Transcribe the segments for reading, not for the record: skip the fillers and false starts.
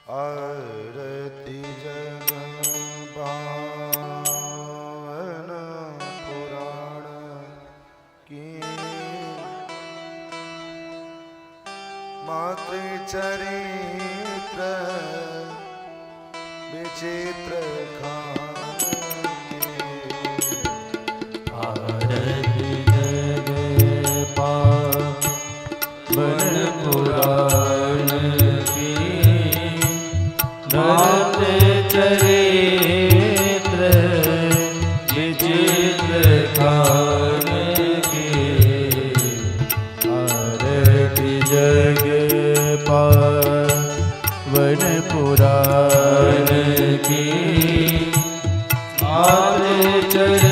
आरती जग पावन पुराण की मातृचरित्र विचित्र खान आरती जग पावन पुराण की मातृचरित्र विचित्र खान की आरती जग पावन पुराण की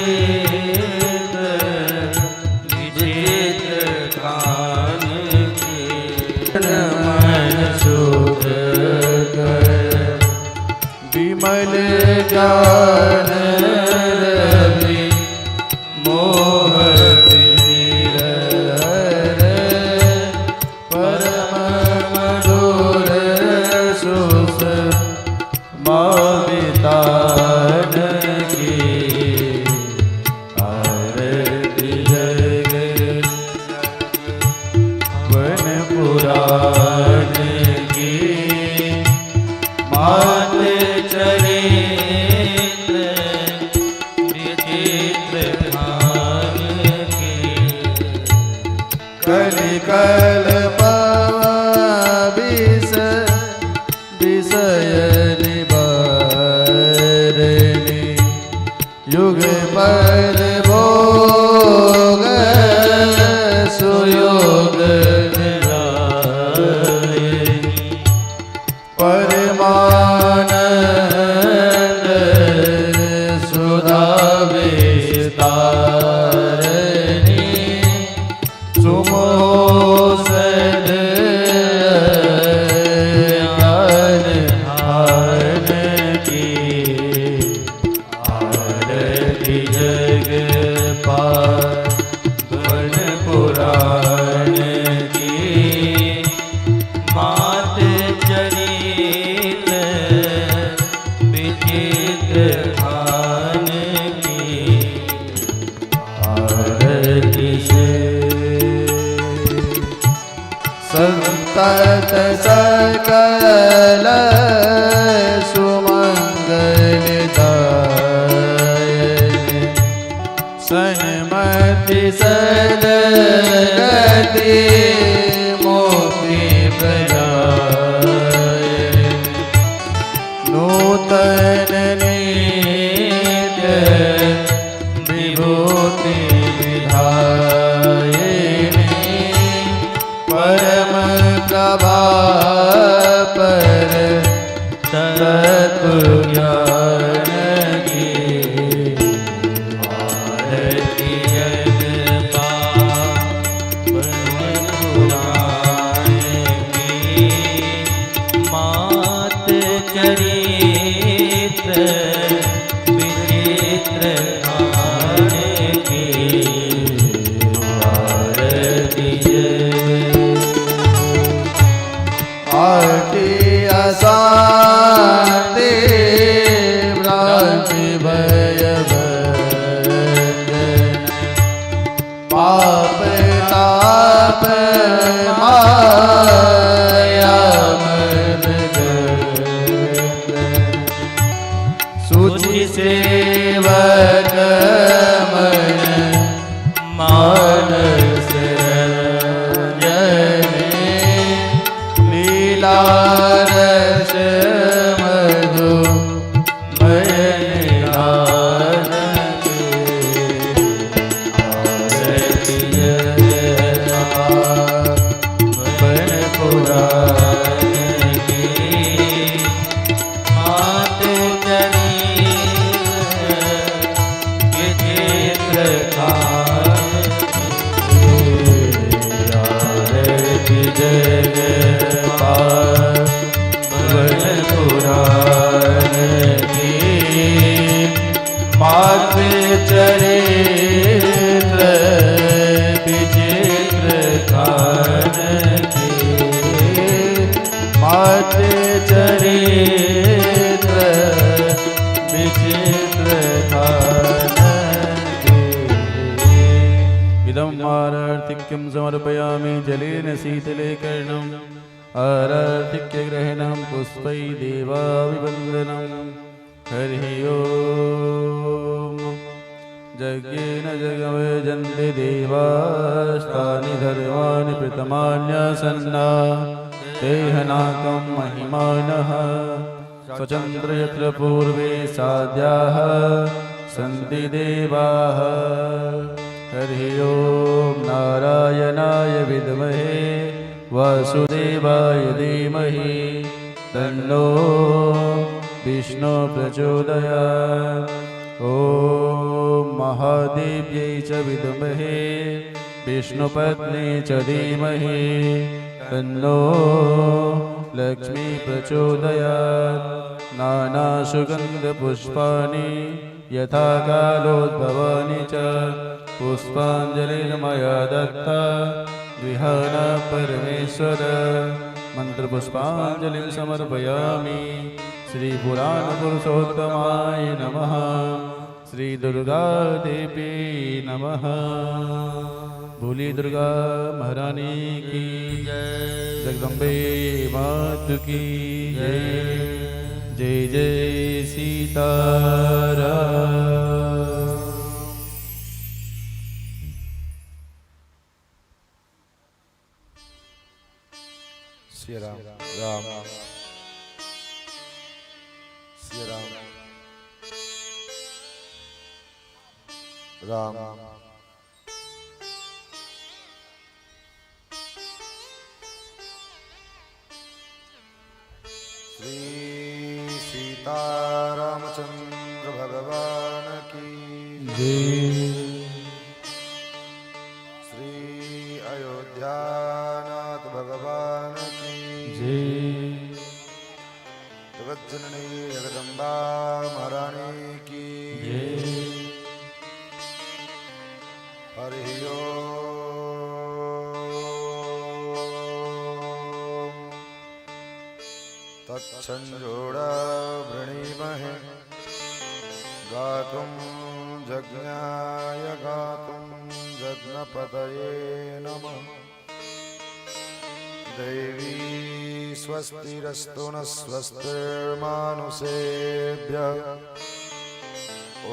मातृचरित्र विचित्र खान की मन सुख विमल ज्ञान रवि मोह परम मधुर सुख मावितान की आरती जग वन पुराण की मातृचरित्र विचित्र खान की कलिकल विष विषय निवारणी युग पर भोग सुयोग परमानंद सुधा विस्तारणी सुमोसद ज्ञान हान की आरती जग पावन पुराण की मातृचरित्र विचित्र खान की आरती से संतत सकल सुमंगलदायिनी सन्मति सद्गति मुक्ति प्रदायिनी नूतन नित्य विभूति विधायिनी परम प्रभापर तत्व ज्ञान की आरती जग पावन पुराण की मातृचरित्र विचित्र खान की आरती आरती अशांति भ्रांति भय पाप ताप माया मद सूचि सेवक मन मानस लीलारस मधु मयनान की आरती जग पावन पुराण की मातृचरित्र विचित्र खान की आरती जग पावन पुराण की मातृचरित्र विचित्र खान की मातृ चरित्र विचित्र इदं आरार्तिक्यं समर्पयामि जलेन शीतले कर्णम् आरार्तिक्यग्रहणं पुष्पै देवाभिवन्दनं हरिः ओम् यज्ञेन जगमयजन्ते देवास्तानि धर्माणि प्रथमान्यासन्ना देहनाकं महिमानः स्वचन्द्र यत्र पूर्वे साध्याः सन्ति देवाः हरिः ओम् नारायणाय विद्महे वासुदेवाय धीमहि तन्नो विष्णु प्रचोदयात् ॐ महादेव्यै च विद्महे विष्णुपत्नी च धीमहि तन्नो लक्ष्मी प्रचोदयात् नानासुगन्धपुष्पाणि यथा कालोद्भवानि च पुष्पाञ्जलिर्मया दत्ता विहार परमेश्वर मंत्रपुष्पाञ्जलिं समर्पयामि श्री पुराणपुरुषोत्तमाय नमः श्री दुर्गा देवी नमः भोली दुर्गा महारानी की जय जगदम्बे मातु की जय जय जय सीताराम श्री राम राम श्री राम राम श्री सीतारामचंद्र भगवान की जय श्री अयोध्यानाथ भगवान की जय जगज्जननी जगदम्बा महारानी की जय हरि ओम तत्संजोड़ा वृणीमहे गातुं जज्ञाय गातुं जज्ञपतये नमः देवी स्वस्तिरस्तु न स्वस्तिर्मानुषेभ्यः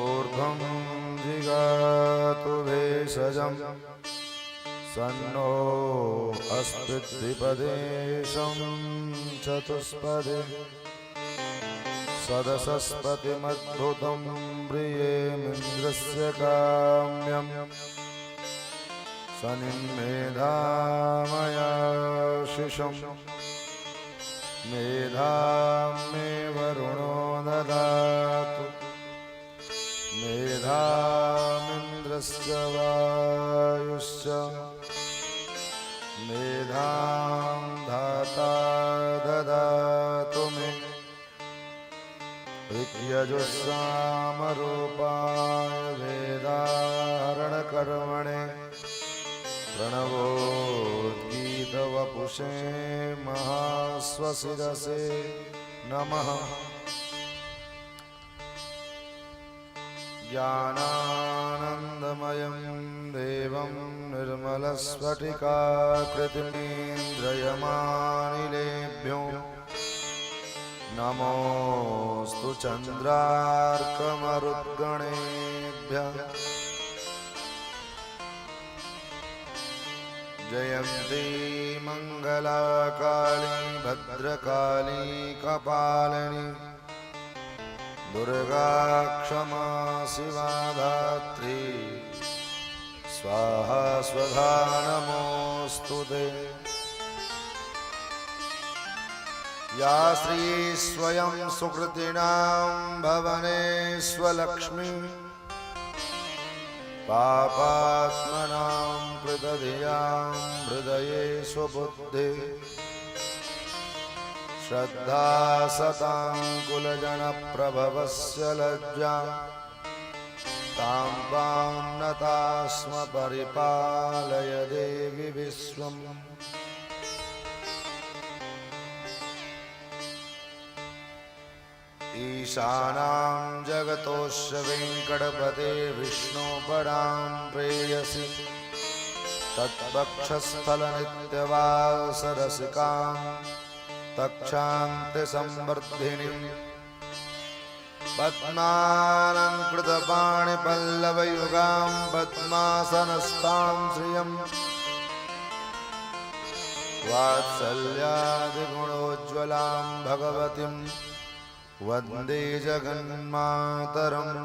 ऊर्ध्वं जिगातु भेषजं सन्नो अस्ति चतुष्पदे सदसस्पतिमद्भुतं प्रियेमिन्द्रस्य काम्यं सनिमेधामयाशिषं मेधां मे वरुणो ददातु मेधामिन्द्रस्य वायुश्च मेधां धाता ददातु मे ऋग्यजुस्सामरूपाय वेदारणकर्मणे प्रणवोद्गीतवपुषे महास्वशिरसे नमः ज्ञानानन्दमयं देवं निर्मलस्फटिकाकृतिमिन्द्रियमानिलेभ्यो नमोऽस्तु चन्द्रार्कमरुद्गणेभ्यः जयन्ती मङ्गलाकाली भद्रकाली कपालिनी दुर्गा क्षमा शिवा धात्री स्वाहा स्वधा नमोऽस्तुते या श्री स्वयं सुकृतिनां भवनेष्वलक्ष्मी पापात्मनां कृतधियां हृदये स्वबुद्धे श्रद्धा सतां कुलजनप्रभवस्य लज्जा तां वां नतास्म परिपालय देवि विश्वम् ईशानां जगतोऽस्य वेङ्कटपते विष्णुपदां प्रेयसि तत्पक्षस्थलनित्यवासरसिकां तक्षान्तिसंवर्धिनीं पद्मालङ्कृतपाणिपल्लवयुगां पद्मासनस्तां श्रियम् वात्सल्यादिगुणोज्ज्वलां भगवतीं वन्दे जगन्मातरम्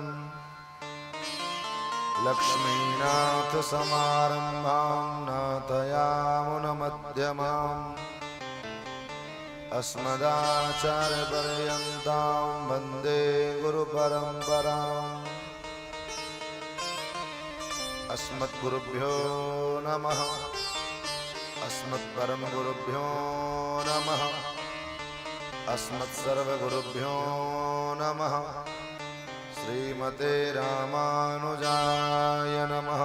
लक्ष्मीनाथसमारम्भां नाथयामुनमध्यमाम् अस्मदाचार्यपर्यन्तां वन्दे गुरुपरम्पराम् अस्मद्गुरुभ्यो नमः अस्मत्परमगुरुभ्यो नमः अस्मत्सर्वगुरुभ्यो नमः श्रीमते रामानुजाय नमः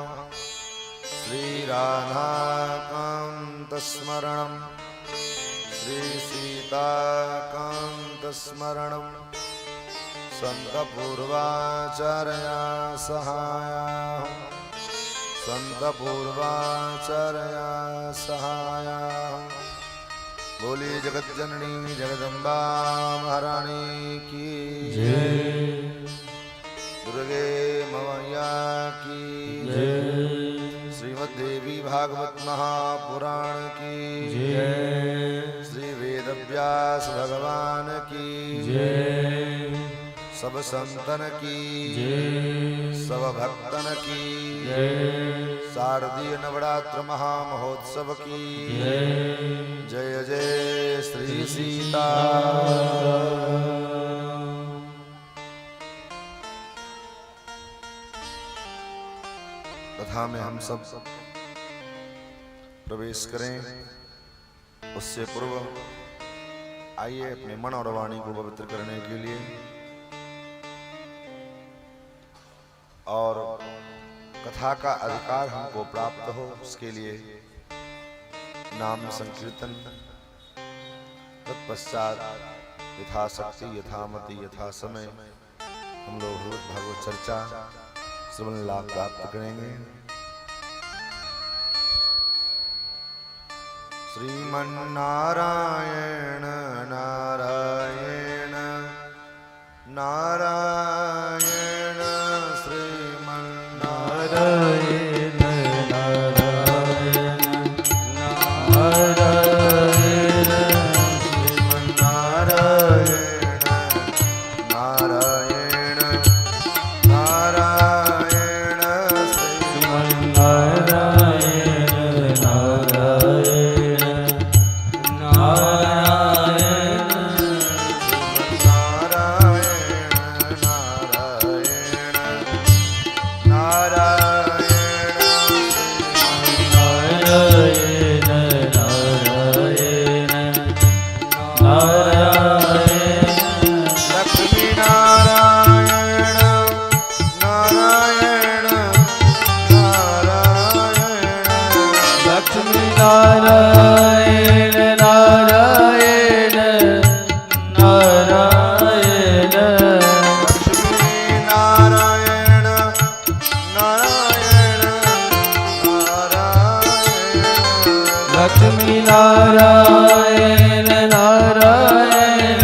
श्रीराधाकान्तस्मरणं श्रीसीताकान्तस्मरणं सन्तपूर्वाचार्या सहायाः सन्तपूर्वाचार्या सहायाः। बोली जगज्जननी जगदम्बा महारानी की जय। दुर्गे मवैया की जय। श्रीमद्देवी भागवत महापुराण की जय। श्री वेदव्यास भगवान की जय। सब संतन की जय। सब भक्तन की जय। शारदीय नवरात्र महामहोत्सव की जय। जय जय श्री सीता। कथा में हम सब प्रवेश करें उससे पूर्व आइए अपने मन और वाणी को पवित्र करने के लिए और कथा का अधिकार हमको प्राप्त हो उसके लिए नाम संकीर्तन तत्पश्चात यथाशक्ति यथामति यथा समय हम लोग भागवत चर्चा श्रवण लाभ प्राप्त करेंगे। श्रीमन्नारायण नारायण नारायण श्रीमन्नारायण नारायण नारायण श्रीमन्नारायण नारायण नारायण श्रीमन्नारायण नारायण नारायण नारायण नारायण नारायण नारायण नारायण लक्ष्मी नारायण नारायण नारायण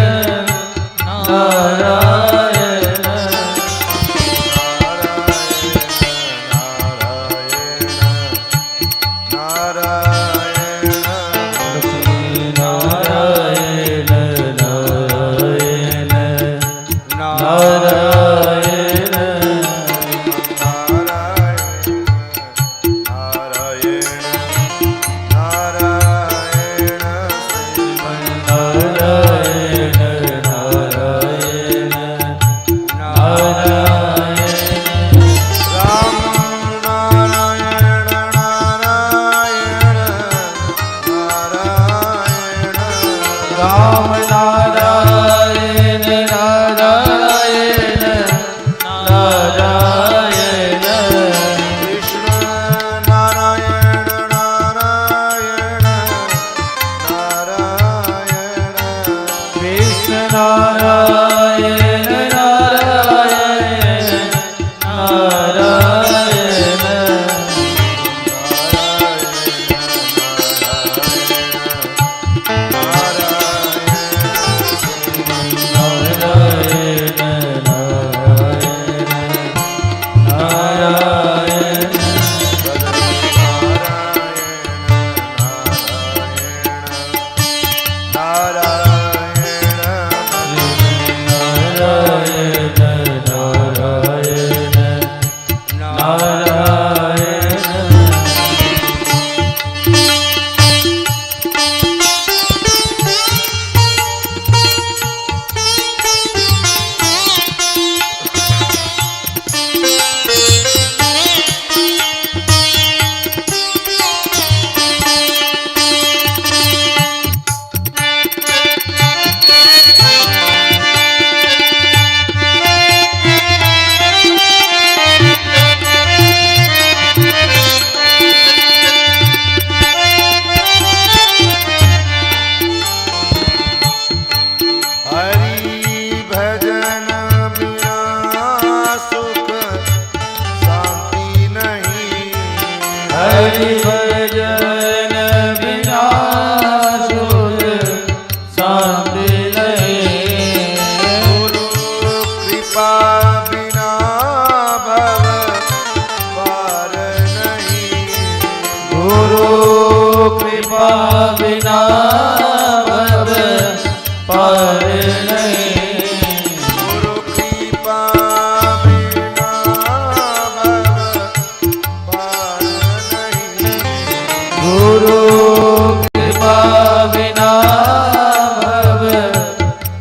राम नारायण नारायण नारायण कृष्ण नारायण नारायण नारायण कृष्ण नारायण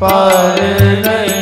पार नहीं।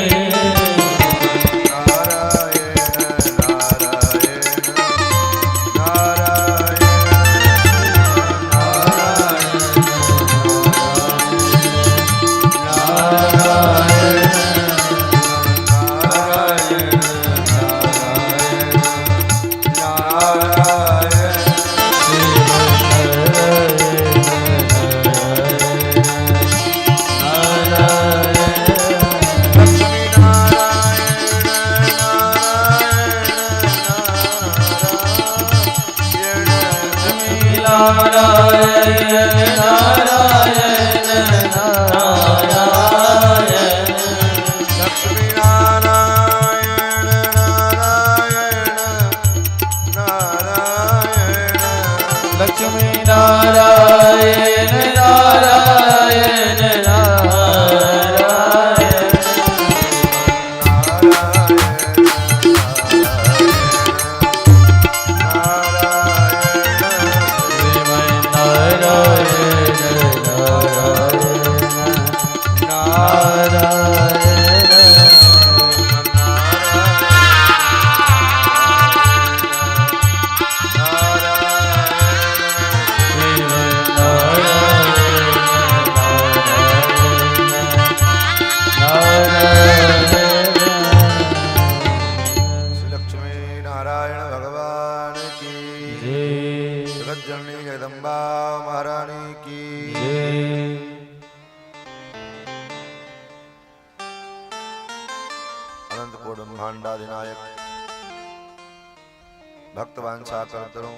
भक्तवांछा करतरो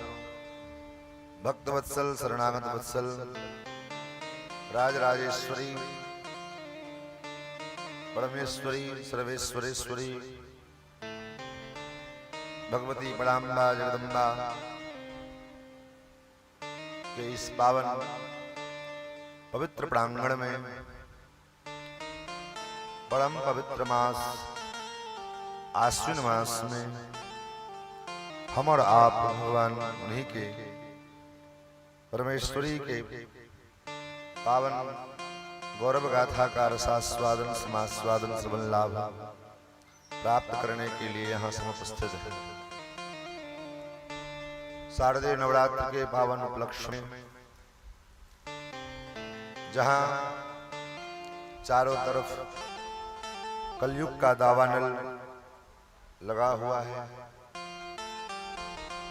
भक्त वत्सल शरणागत वत्सल राजराजेश्वरी परमेश्वरी सर्वेश्वरेश्वरी भगवती बड़ाम्बा जगदम्बा के इस पावन पवित्र प्रांगण में परम पवित्र मास आश्विन मास में हम और आप भगवान उन्हीं के परमेश्वरी के पावन गौरव गाथा का रसास्वादन समास्वादन श्रवण लाभ प्राप्त करने के लिए यहाँ समुपस्थित है। शारदीय नवरात्र के पावन उपलक्ष्य में जहाँ चारों तरफ कलयुग का दावानल लगा हुआ है।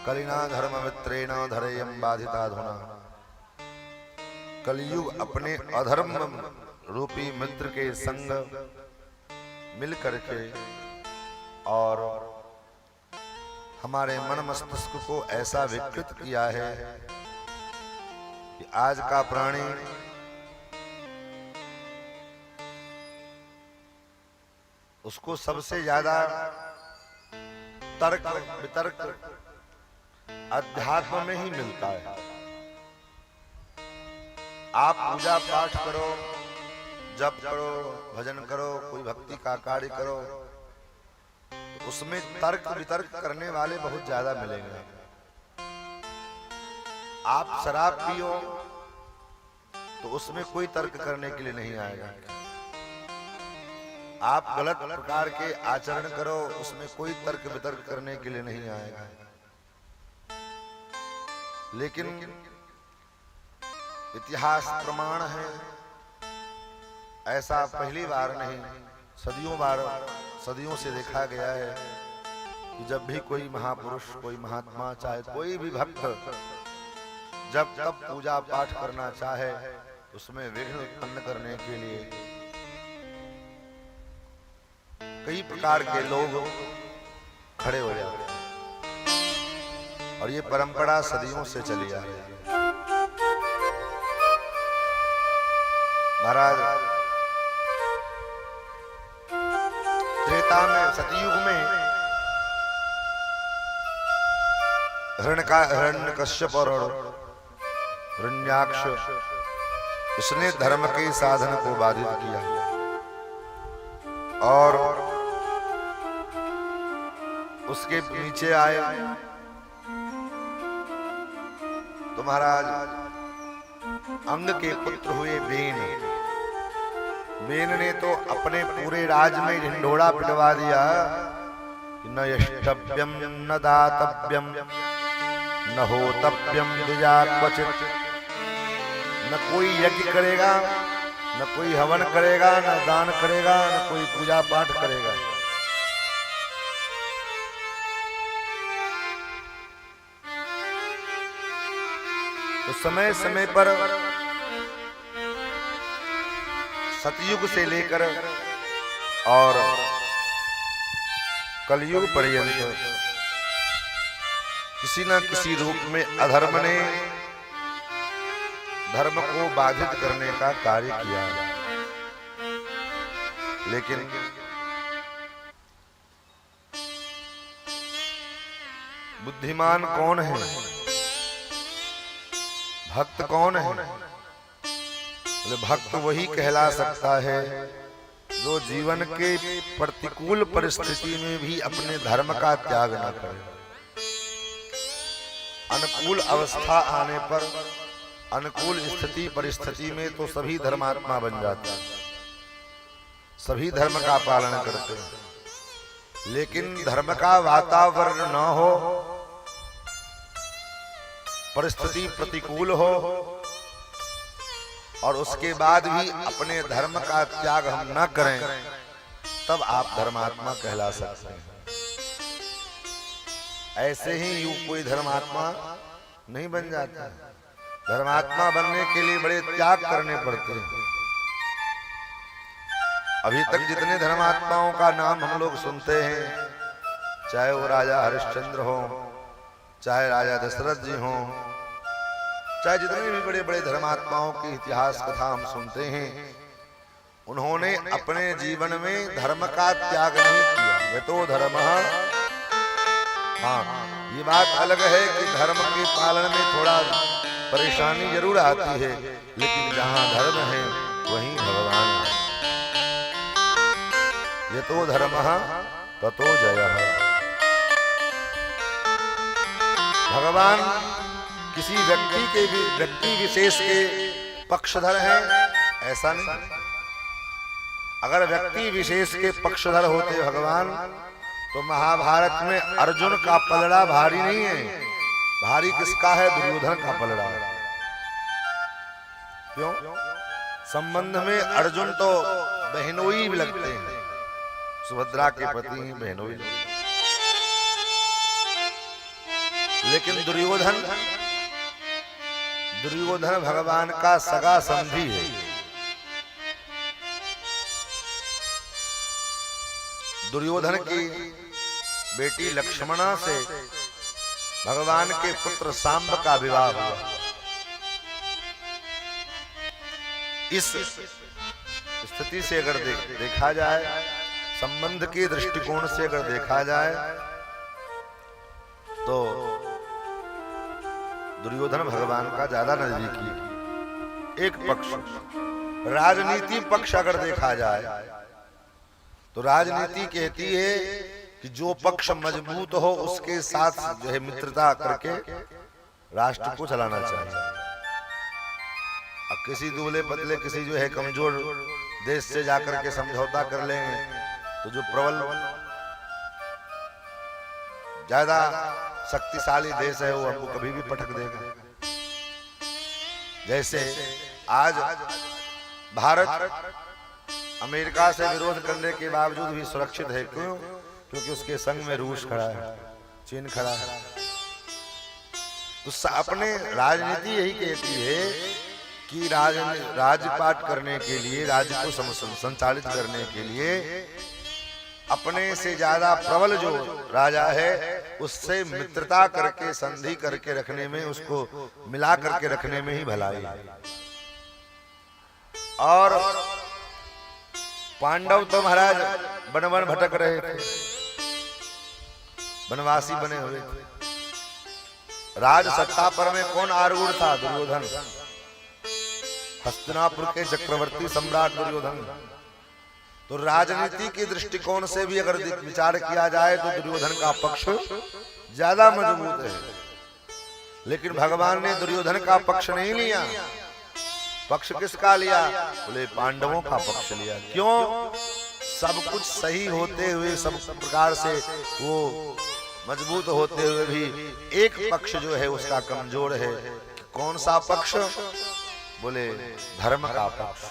कलिना धर्म मित्रेण धरेयम बाधिता धुना। कलयुग अपने अधर्म रूपी मित्र के संग मिल करके और हमारे मन मस्तिष्क को ऐसा विकृत किया है कि आज का प्राणी उसको सबसे ज्यादा तर्क वितर्क अध्यात्म में ही मिलता है। आप पूजा पाठ करो, जप करो, भजन करो, कोई भक्ति का कार्य करो, तो उसमें तर्क वितर्क करने वाले बहुत ज्यादा मिलेंगे। आप शराब पियो तो उसमें कोई तर्क करने के लिए नहीं आएगा। आप गलत प्रकार के आचरण करो, उसमें कोई तर्क वितर्क करने के लिए नहीं आएगा। लेकिन इतिहास प्रमाण है, ऐसा पहली बार नहीं सदियों से देखा गया है कि जब भी कोई महापुरुष, कोई महात्मा, चाहे कोई भी भक्त जब तब पूजा पाठ करना चाहे, उसमें विघ्न उत्पन्न करने के लिए कई प्रकार के लोग खड़े हो जाते हैं। और ये परंपरा सदियों से चली आ रही है। महाराज त्रेता में, सतयुग में हिरण्यकश्यप और हिरण्याक्ष, उसने धर्म के साधन को बाधित किया और उसके नीचे आए तो महाराज अंग के पुत्र हुए बेन बेन ने तो अपने पूरे राज में ढिंढोरा पिटवा दिया कि न यष्टव्यम न दातव्यम न होतव्यम द्विजा क्वचित। न कोई यज्ञ करेगा, न कोई हवन करेगा, न दान करेगा, न कोई पूजा पाठ करेगा। तो समय समय पर सतयुग से लेकर और कलयुग पर्यंत किसी न किसी रूप में अधर्म ने धर्म को बाधित करने का कार्य किया। लेकिन बुद्धिमान कौन है, भक्त कौन है? भक्त वही कहला सकता है जो जीवन के प्रतिकूल परिस्थिति में भी अपने धर्म का त्याग न करे। अनुकूल अवस्था आने पर, अनुकूल स्थिति परिस्थिति में तो सभी धर्मात्मा बन जाते हैं, सभी धर्म का पालन करते हैं। लेकिन धर्म का वातावरण न हो, परिस्थिति प्रतिकूल हो और उसके बाद भी अपने धर्म का त्याग हम न करें, तब आप धर्मात्मा कहला सकते हैं। ऐसे ही यूं कोई धर्मात्मा नहीं बन जाता। धर्मात्मा बनने के लिए बड़े त्याग करने पड़ते हैं। अभी तक जितने धर्मात्माओं का नाम हम लोग सुनते हैं, चाहे वो राजा हरिश्चंद्र हो, चाहे राजा दशरथ जी हो, चाहे जितने भी बड़े बड़े धर्मात्माओं की इतिहास कथा हम सुनते हैं, उन्होंने अपने जीवन में धर्म का त्याग नहीं किया। ये तो धर्म, हाँ ये बात अलग है कि धर्म के पालन में थोड़ा परेशानी जरूर आती है, लेकिन जहाँ धर्म है वहीं भगवान है। ये तो धर्म ततो जयः। भगवान किसी व्यक्ति विशेष के पक्षधर हैं ऐसा नहीं। अगर व्यक्ति विशेष के पक्षधर होते भगवान, तो महाभारत में अर्जुन का पलड़ा भारी नहीं है, भारी किसका है? दुर्योधन का पलड़ा। क्यों? संबंध में अर्जुन तो बहनोई भी लगते हैं, सुभद्रा के पति ही बहनोई। लेकिन दुर्योधन भगवान का सगा समधी है। दुर्योधन की बेटी लक्ष्मणा से भगवान के पुत्र सांब का विवाह हुआ। इस स्थिति से अगर देखा जाए, संबंध के दृष्टिकोण से अगर देखा जाए, तो दुर्योधन भगवान का ज्यादा नजदीकी एक पक्ष। राजनीति पक्ष अगर देखा जाए तो राजनीति कहती है कि जो पक्ष मजबूत हो उसके साथ जो है मित्रता करके राष्ट्र को चलाना चाहिए। अब किसी दूल्हे पतले, किसी जो है कमजोर देश से जाकर के समझौता कर लेंगे, तो जो प्रबल ज्यादा शक्तिशाली देश है वो हमको कभी भी पटक देगा। जैसे आज भारत अमेरिका से विरोध करने के बावजूद भी सुरक्षित है। क्यों? क्योंकि उसके संग में रूस खड़ा है, चीन खड़ा है। तो अपने राजनीति यही कहती है कि राजपाट करने के लिए, राज्य को संचालित करने के लिए अपने से ज्यादा प्रबल जो राजा है उससे मित्रता करके, संधि करके रखने में, उसको मिला करके रखने में ही भलाई है। और पांडव तो महाराज वन वन भटक रहे थे, वनवासी बने हुए थे। राज सत्ता पर में कौन आरूढ़ था? दुर्योधन, हस्तिनापुर के चक्रवर्ती सम्राट दुर्योधन। तो राजनीति के दृष्टिकोण से भी अगर विचार किया जाए तो दुर्योधन का पक्ष ज्यादा मजबूत है। लेकिन भगवान ने दुर्योधन का पक्ष नहीं लिया, पक्ष किसका लिया? बोले पांडवों का पक्ष लिया। क्यों? सब कुछ सही होते हुए, सब प्रकार से वो मजबूत होते हुए भी एक पक्ष जो है उसका कमजोर है। कौन सा पक्ष? बोले धर्म का पक्ष।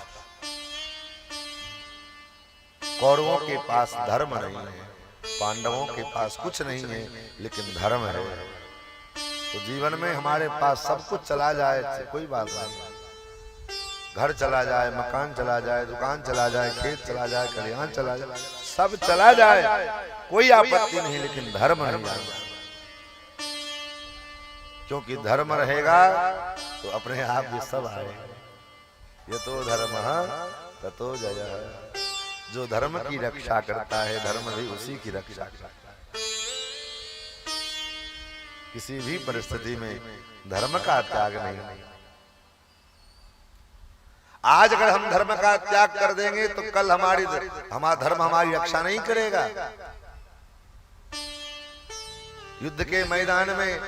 कौरवों के पास धर्म नहीं है, पांडवों के पास कुछ नहीं है, लेकिन धर्म है। तो जीवन में हमारे पास सब कुछ चला जाए कोई बात नहीं, घर चला जाए, मकान चला जाए, दुकान चला जाए, खेत चला जाए, खलिहान चला जाए, सब चला जाए, कोई आपत्ति नहीं, लेकिन धर्म नहीं जाएगा। क्योंकि धर्म रहेगा तो अपने आप भी सब आएगा। ये तो धर्म ततो जय। जो धर्म की रक्षा करता है, धर्म भी उसी की रक्षा करता है। किसी भी परिस्थिति में धर्म का त्याग नहीं। आज अगर हम धर्म का त्याग कर देंगे तो कल हमारा धर्म हमारी रक्षा नहीं करेगा। युद्ध के मैदान में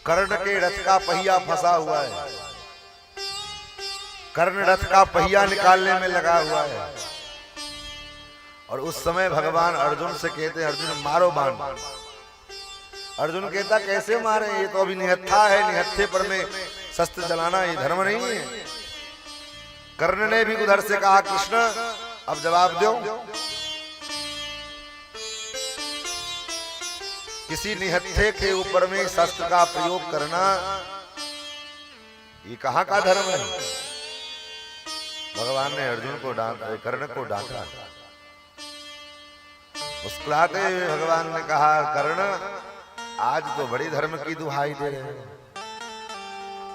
कर्ण के रथ का पहिया फंसा हुआ है, कर्ण रथ का पहिया निकालने में लगा हुआ है, और उस समय भगवान अर्जुन से कहते हैं, अर्जुन मारो बाण। अर्जुन कहता कैसे मारे, ये तो अभी निहत्था है, निहत्थे पर में शस्त्र चलाना ये धर्म नहीं है। कर्ण ने भी उधर से कहा कृष्ण अब जवाब दो, किसी निहत्थे के ऊपर में शस्त्र का प्रयोग करना ये कहाँ का धर्म है? भगवान ने अर्जुन को कर्ण को डांटा। मुस्कुराते हुए भगवान ने कहा कर्ण आज तो बड़ी धर्म की दुहाई दे रहे हैं,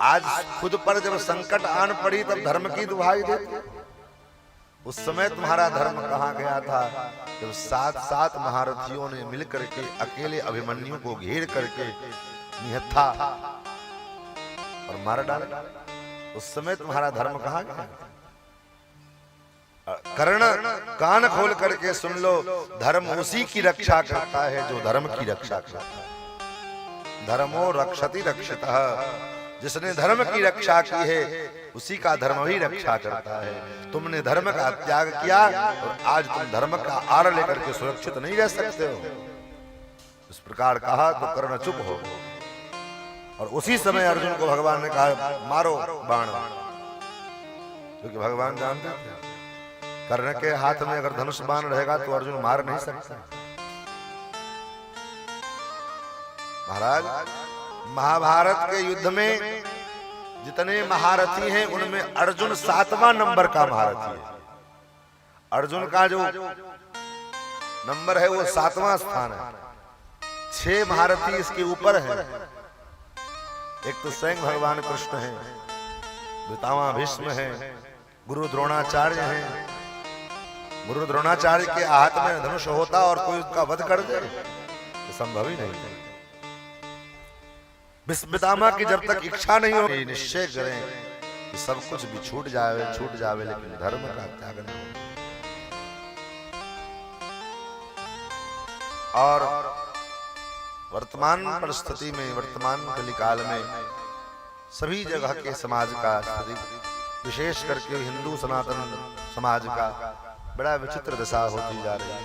आज खुद पर जब संकट आन पड़ी तब धर्म की दुहाई देते। उस समय तुम्हारा धर्म कहाँ गया था जब 7 महारथियों ने मिलकर के अकेले अभिमन्यु को घेर करके निहत्था और मार डाला। उस समय तुम्हारा धर्म कहाँ गया? कर्ण कान खोल करके सुन लो, धर्म उसी की रक्षा करता है जो धर्म की रक्षा करता है। धर्मो रक्षति रक्षितः, जिसने धर्म की रक्षा की है उसी का धर्म ही रक्षा करता है। तुमने धर्म का त्याग किया और आज तुम धर्म का आड़ लेकर के सुरक्षित नहीं रह सकते हो। इस प्रकार कहा तो कर्ण चुप हो, और उसी समय अर्जुन को भगवान ने कहा मारो बाण, क्योंकि भगवान जानते थे कर्ण के हाथ में अगर धनुष बाण रहेगा तो अर्जुन मार नहीं सकता। महाराज महाभारत के युद्ध में जितने महारथी हैं उनमें अर्जुन 7वां नंबर का महारथी है। अर्जुन का जो नंबर है वो 7वां स्थान है। 6 महारथी इसके ऊपर हैं। एक तो स्वयं भगवान कृष्ण हैं, पितामह भीष्म हैं, गुरु द्रोणाचार्य हैं। गुरु द्रोणाचार्य के हाथ में धनुष होता और कोई उसका वध कर दे तो संभव ही नहीं। भीष्म पितामह की जब तक इच्छा नहीं हो निश्चय करें कि सब कुछ भी छूट जावे लेकिन धर्म का त्याग नहीं हो। और वर्तमान परिस्थिति में, वर्तमान कलिकाल में सभी जगह के समाज का स्थिति, विशेष करके हिंदू सनातन समाज का बड़ा विचित्र दशा होती जा रही है।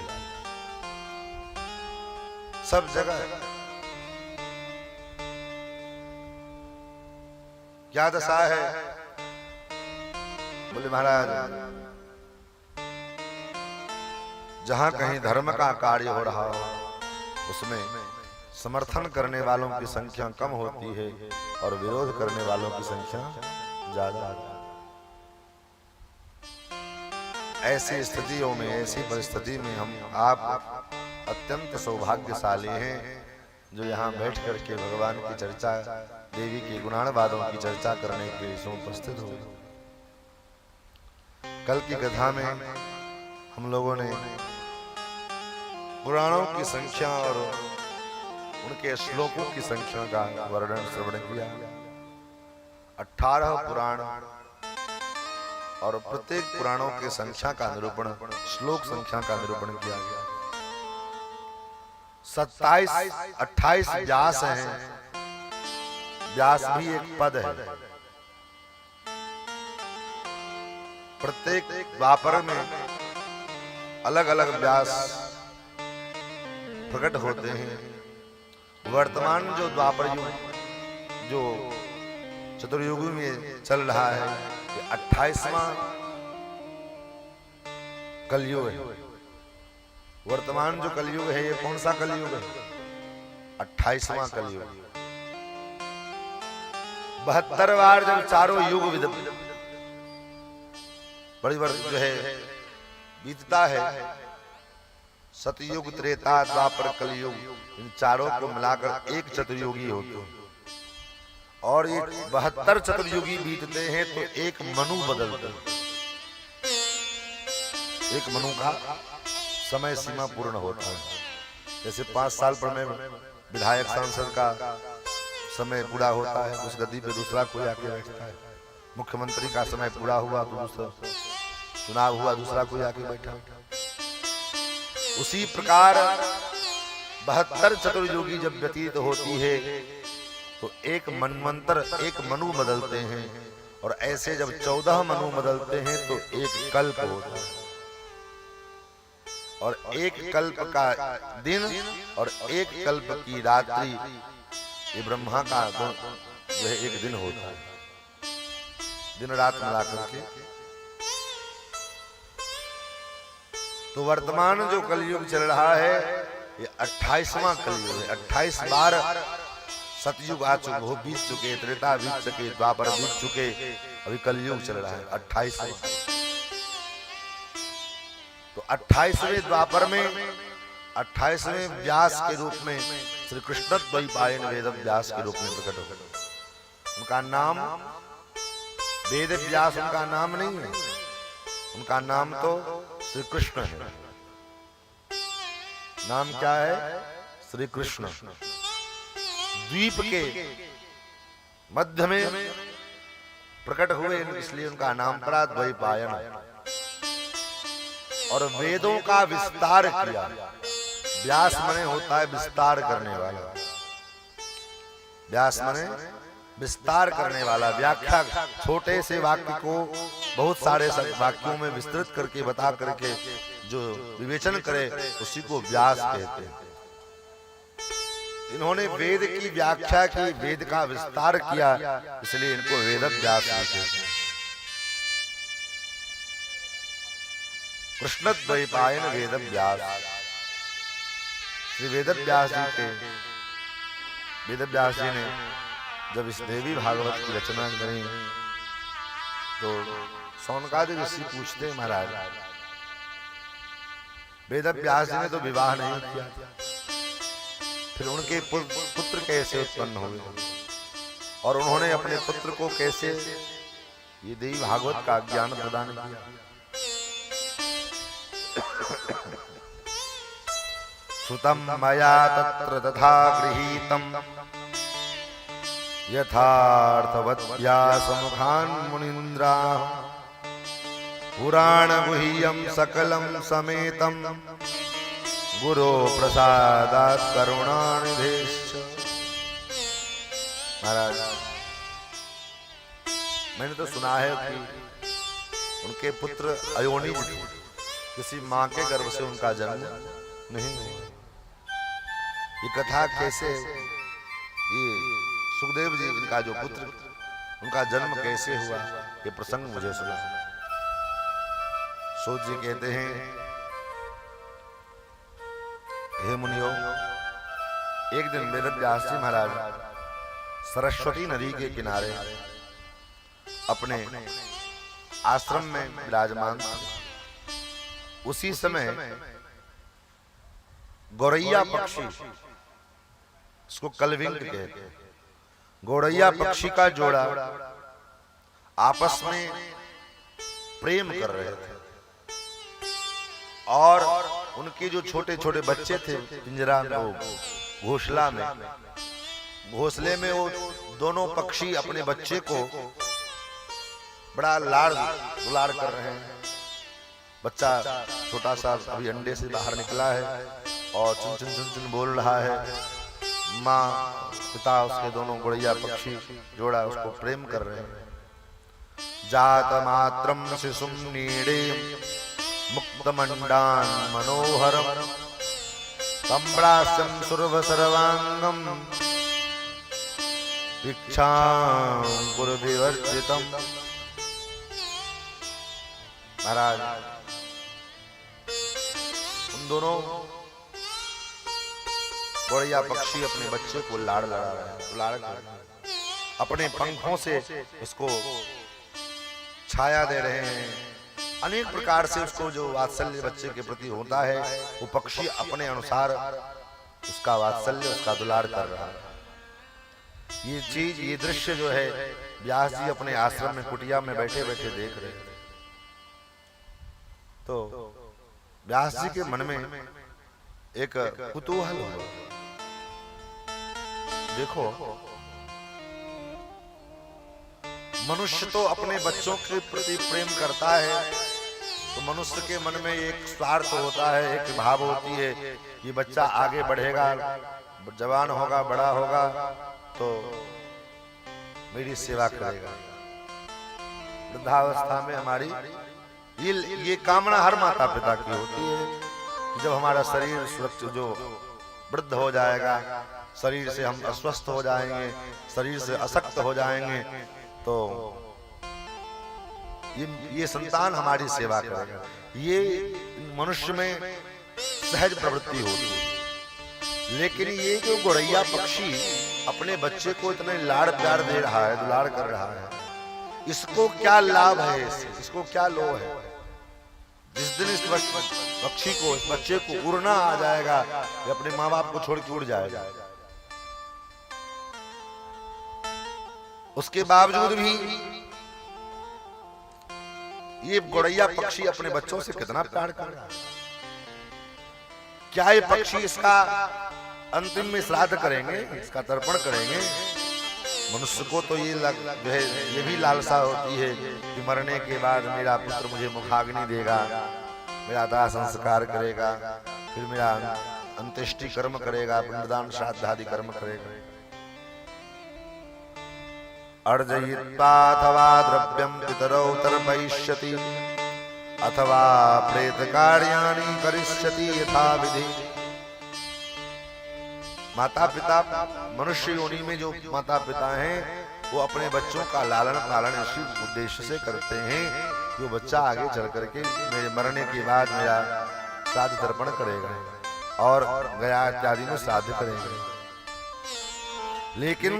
सब जगह क्या दशा है? बोले महाराज जहां कहीं धर्म का कार्य हो रहा हो उसमें समर्थन करने वालों की संख्या कम होती है और विरोध करने वालों की संख्या ज्यादा। ऐसी स्थितियों में, ऐसी परिस्थिति में हम आप अत्यंत सौभाग्यशाली हैं जो यहाँ बैठ करके भगवान की चर्चा, देवी के गुणानुवादों की चर्चा करने के लिए उपस्थित हो। कल की कथा में हम लोगों ने पुराणों की संख्या और उनके श्लोकों की संख्या का वर्णन श्रवण किया। 18 पुराण और प्रत्येक पुराणों के संख्या का निरूपण, श्लोक संख्या का निरूपण किया गया। 28 व्यास हैं। व्यास भी एक पद है। प्रत्येक द्वापर में अलग अलग व्यास प्रकट होते हैं। वर्तमान जो द्वापर युग जो चतुर्युग में चल रहा है, ये 28वां कलयुग है। वर्तमान जो कलयुग है, ये कौन सा कलयुग है? 28वां कलयुग। 72 बार जब चारों युग परिवर्तन जो है बीतता है, सतयुग, त्रेता, द्वापर, कलयुग, इन चारों को मिलाकर एक चतुर्युगी होते हैं। और ये 72 चतुर्युगी बीतते हैं तो एक मनु बदलते हैं। एक मनु का समय सीमा पूर्ण होता है। जैसे 5 साल पर में विधायक सांसद का समय पूरा होता है, उस गद्दी पे दूसरा कोई आके बैठता है। मुख्यमंत्री का समय पूरा हुआ तो दूसरा चुनाव हुआ, दूसरा कोई आके बैठा। उसी प्रकार 72 चतुर्युगी जब व्यतीत होती है तो एक मनवंतर, एक मनु बदलते हैं। और ऐसे जब 14 मनु बदलते हैं तो एक कल्प होता है। और एक कल्प का दिन और एक कल्प की रात्रि, ये ब्रह्मा का जो है एक दिन होता है, दिन रात मिला करके। तो वर्तमान जो कलयुग चल रहा है, ये 28वां कलयुग है। 28 बार सतयुग आ चुके हो, बीत चुके, त्रेता बीत चुके, द्वापर बीत चुके, अभी कलयुग चल रहा है 28वां। तो 28वें द्वापर में 28वें व्यास के रूप में श्री कृष्ण द्वैपायन वेद व्यास के रूप में प्रकट हो गए। उनका नाम वेद व्यास उनका नाम नहीं है, उनका नाम तो श्री कृष्ण है। नाम क्या है? श्री कृष्ण। द्वीप के मध्य में प्रकट हुए, इसलिए उनका नाम पड़ा द्वैपायन। और वेदों का विस्तार किया। व्यास माने होता है विस्तार करने वाला। व्यास माने विस्तार करने वाला, व्याख्या, छोटे से वाक्य को बहुत सारे वाक्यों में विस्तृत करके बता करके जो विवेचन करे उसी को व्यास कहते हैं। इन्होंने वेद की व्याख्या की, वेद का विस्तार किया, इसलिए इनको वेद व्यास कहते हैं। कृष्ण द्वैपायन वेद व्यास। श्री वेद व्यास जी के, वेद व्यास जी ने जब इस देवी भागवत की रचना करी तो सौनकादि ऋषि पूछते, महाराज वेद व्यास जी ने तो विवाह नहीं किया, फिर उनके पुत्र कैसे उत्पन्न हुए और उन्होंने अपने पुत्र को कैसे ये देवी भागवत का ज्ञान प्रदान किया? सुतम मया तत्र तथा गृहीतम यथार्थवत् व्यासमुखान् मुनीन्द्रा पुराण गुह्यं सकलं समेतं गुरो प्रसादात् करुणानिधेश्च। महाराज, मैंने तो सुना है कि उनके पुत्र अयोनिज थे, किसी माँ के गर्भ से उनका जन्म नहीं हुआ। ये कथा कैसे, ये सुखदेव जी इनका जो पुत्र, उनका जन्म कैसे हुआ, ये प्रसंग मुझे सुना। सूत जी कहते हैं, हे मुनियो, एक दिन वेद व्यास जी महाराज सरस्वती नदी के किनारे अपने आश्रम में विराजमान थे। उसी समय गौरैया पक्षी, इसको कलविंग कहते हैं, गौरैया पक्षी का जोड़ा आपस में प्रेम कर रहे थे। और उनके जो छोटे छोटे बच्चे थे पिंजरा में, वो घोंसला में, घोंसले में वो दोनों पक्षी अपने बच्चे को बड़ा लाड़ दुलार कर रहे हैं। बच्चा छोटा सा अभी अंडे से बाहर निकला है और चुन चुन चुन चुन बोल रहा है। माँ पिता उसके दोनों गौरैया पक्षी जोड़ा उसको प्रेम कर रहे हैं। जात मात्रम शिशुम नीड़े मुक्तमंडान मनोहरम तम्रास्यम सुरभ सर्वांगम इच्छांकुरविवर्जितम। महाराज उन दोनों गौरैया पक्षी अपने बच्चे को लाड़ लड़ा रहे हैं, लाड़ कर अपने पंखों से उसको छाया दे रहे हैं। अनेक प्रकार से उसको जो वात्सल्य बच्चे के प्रति होता है वो पक्षी अपने अनुसार उसका वात्सल्य उसका दुलार कर रहा है। ये चीज ये दृश्य जो है व्यास जी अपने आश्रम में कुटिया में बैठे बैठे देख रहे थे। तो व्यास जी के मन में एक कुतूहल हुआ। देखो मनुष्य तो अपने बच्चों के प्रति प्रेम करता है, तो मनुष्य के मन में एक स्वार्थ होता है, एक भाव होती है कि बच्चा आगे बढ़ेगा, जवान होगा, बड़ा होगा तो मेरी सेवा करेगा। वृद्धावस्था में हमारी ये कामना हर माता पिता की होती है कि जब हमारा शरीर सुरक्षित जो वृद्ध हो जाएगा, शरीर से हम अस्वस्थ हो जाएंगे, शरीर से अशक्त हो जाएंगे, तो ये संतान हमारी सेवा करेगा। ये मनुष्य में सहज प्रवृत्ति होती है। लेकिन ये जो गौरैया पक्षी अपने बच्चे को इतने लाड़ प्यार दे रहा है, दुलार कर रहा है, इसको क्या लाभ है, इसको क्या लोभ है? जिस दिन इस पक्षी को, इस बच्चे को उड़ना आ जाएगा, ये अपने माँ बाप को छोड़ के उड़ जाएगा। उसके बावजूद भी ये गौरैया पक्षी अपने बच्चों से कितना प्यार कर रहा है। क्या ये पक्षी इसका अंतिम में श्राद्ध करेंगे, इसका तर्पण करेंगे? मनुष्य को तो ये भी लालसा होती है कि मरने के बाद मेरा पुत्र मुझे मुखाग्नि देगा, मेरा दाह संस्कार करेगा, फिर मेरा अंत्येष्टि कर्म करेगा, पिंडदान श्राद्ध आदि कर्म करेगा। अर्जयित्वा अथवा द्रव्यं पितरौ तर्पयिष्यति अथवा प्रेत कार्याणि करिष्यति यथाविधि। माता पिता मनुष्य योनि में जो माता पिता हैं वो अपने बच्चों का लालन पालन इसी उद्देश्य से करते हैं कि वो बच्चा आगे चल करके मेरे मरने के बाद मेरा श्राद्ध तर्पण करेगा और गया इत्यादि में श्राद्ध करेंगे। लेकिन